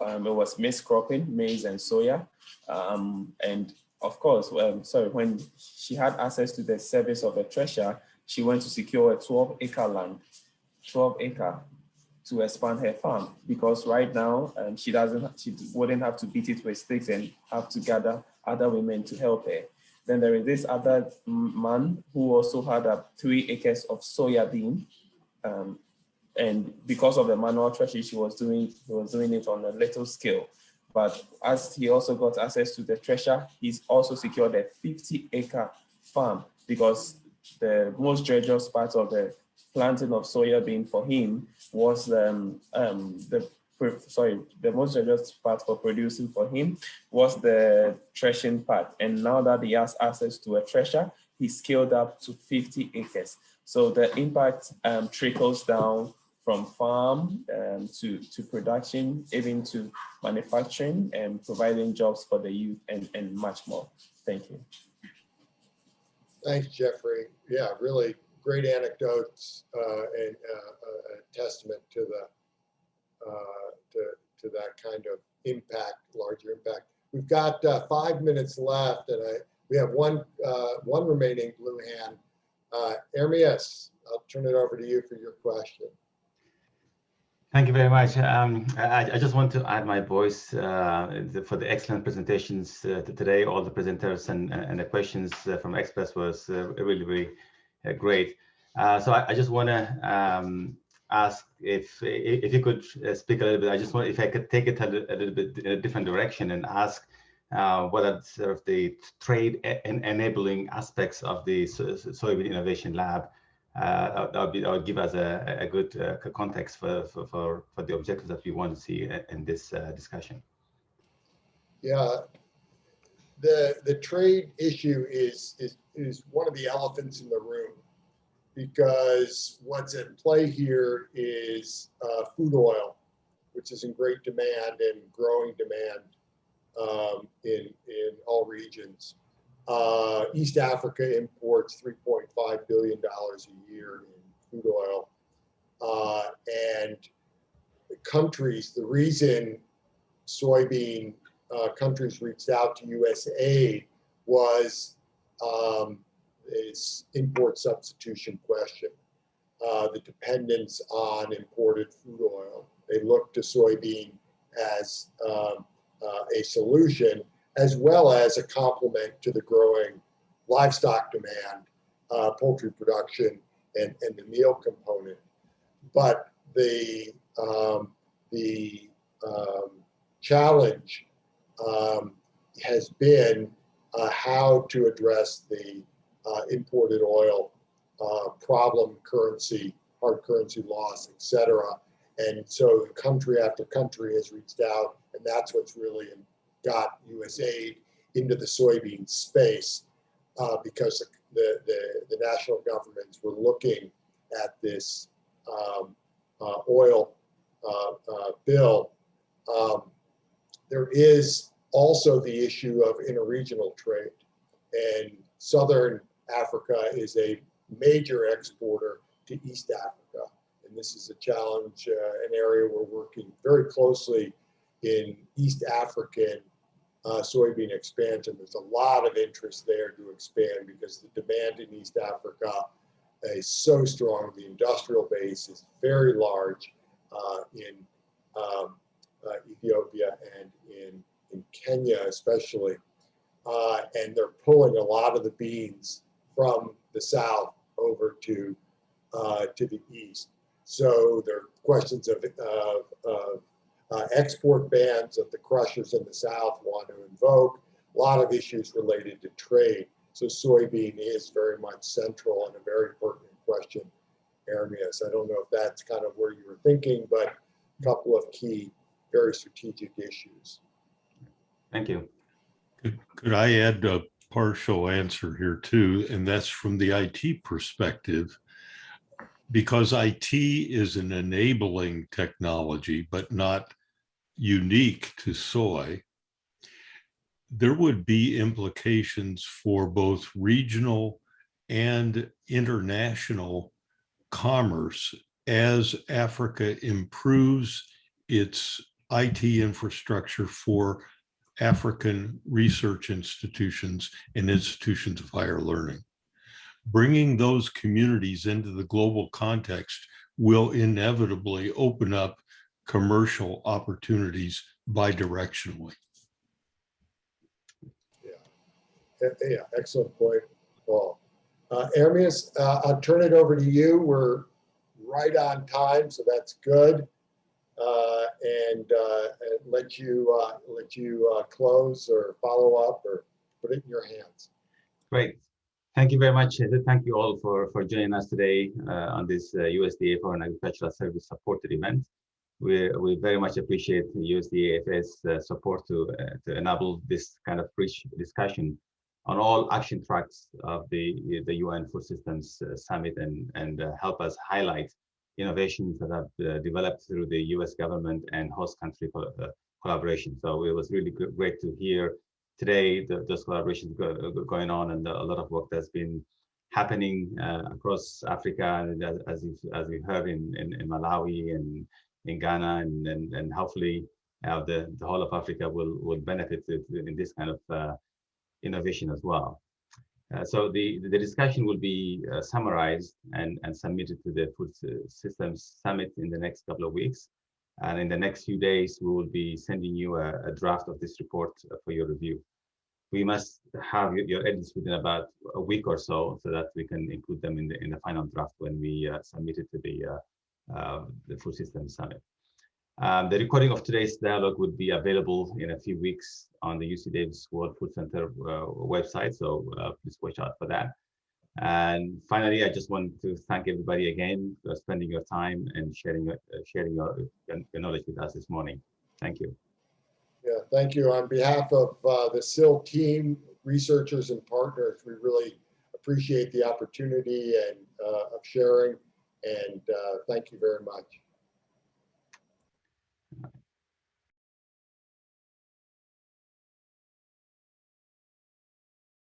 It was maize cropping, maize and soya. And of course, when she had access to the service of a thresher, she went to secure a 12-acre land, 12-acre, to expand her farm, because right now she wouldn't have to beat it with sticks and have to gather other women to help her. Then there is this other man who also had 3 acres of soya bean. And because of the manual threshing he was doing it on a little scale. But as he also got access to the thresher, he's also secured a 50-acre farm, because the most strenuous part of the planting of soya bean for him was the most strenuous part for producing for him was the threshing part. And now that he has access to a thresher, he scaled up to 50 acres. So the impact trickles down from farm to production, even to manufacturing and providing jobs for the youth and much more. Thank you. Thanks, Jeffrey. Yeah, really great anecdotes and a testament to that kind of impact, larger impact. We've got 5 minutes left, and we have one remaining blue hand. Ermias, I'll turn it over to you for your question. Thank you very much. I just want to add my voice for the excellent presentations today. All the presenters and the questions from experts was really, really great. So I just want to ask if you could speak a little bit. I just want, if I could take it a little bit in a different direction and ask what are sort of the trade enabling aspects of the Soybean Innovation Lab. That would give us a good context for the objectives that we want to see in this discussion. Yeah, the trade issue is one of the elephants in the room, because what's at play here is food oil, which is in great demand and growing demand in all regions. East Africa imports $3.5 billion a year in food oil. And countries, the reason soybean countries reached out to USAID was its import substitution question, the dependence on imported food oil. They looked to soybean as a solution, as well as a complement to the growing livestock demand, poultry production, and the meal component. But the challenge has been how to address the imported oil problem, currency, hard currency loss, etc. And so country after country has reached out, and that's what's really got USAID into the soybean space, because the national governments were looking at this oil bill. There is also the issue of interregional trade, and Southern Africa is a major exporter to East Africa, and this is a challenge, an area we're working very closely in East African soybean expansion. There's a lot of interest there to expand because the demand in East Africa is so strong. The industrial base is very large in Ethiopia and in Kenya especially. And they're pulling a lot of the beans from the south over to the east. So there are questions of export bans that the crushers in the south want to invoke, a lot of issues related to trade. So soybean is very much central and a very pertinent question, Ermias. I don't know if that's kind of where you were thinking, but a couple of key, very strategic issues. Thank you. Could I add a partial answer here too? And that's from the IT perspective, because IT is an enabling technology, but not unique to soy. There would be implications for both regional and international commerce as Africa improves its IT infrastructure for African research institutions and institutions of higher learning. Bringing those communities into the global context will inevitably open up commercial opportunities bidirectionally. Yeah, excellent point, Paul. Ermias, I'll turn it over to you. We're right on time, so that's good. And let you close or follow up or put it in your hands. Great. Thank you very much. Thank you all for joining us today on this USDA Foreign Agricultural Service supported event. We very much appreciate the USDA FS support to enable this kind of rich discussion on all action tracks of the UN Food Systems Summit and help us highlight innovations that have developed through the US government and host country collaboration. So it was really great to hear today those collaborations going on, and a lot of work that's been happening across Africa, and as we heard in Malawi and in Ghana, and hopefully the whole of Africa will benefit in this kind of innovation as well. So the discussion will be summarized and submitted to the Food Systems Summit in the next couple of weeks. And in the next few days, we will be sending you a draft of this report for your review. We must have your edits within about a week or so that we can include them in the final draft when we submit it to the Food Systems Summit. The recording of today's dialogue would be available in a few weeks on the UC Davis World Food Center website, so please watch out for that. And finally, I just want to thank everybody again for spending your time and sharing your knowledge with us this morning. Thank you. Yeah, thank you. On behalf of the SIL team, researchers and partners, we really appreciate the opportunity and of sharing, and thank you very much.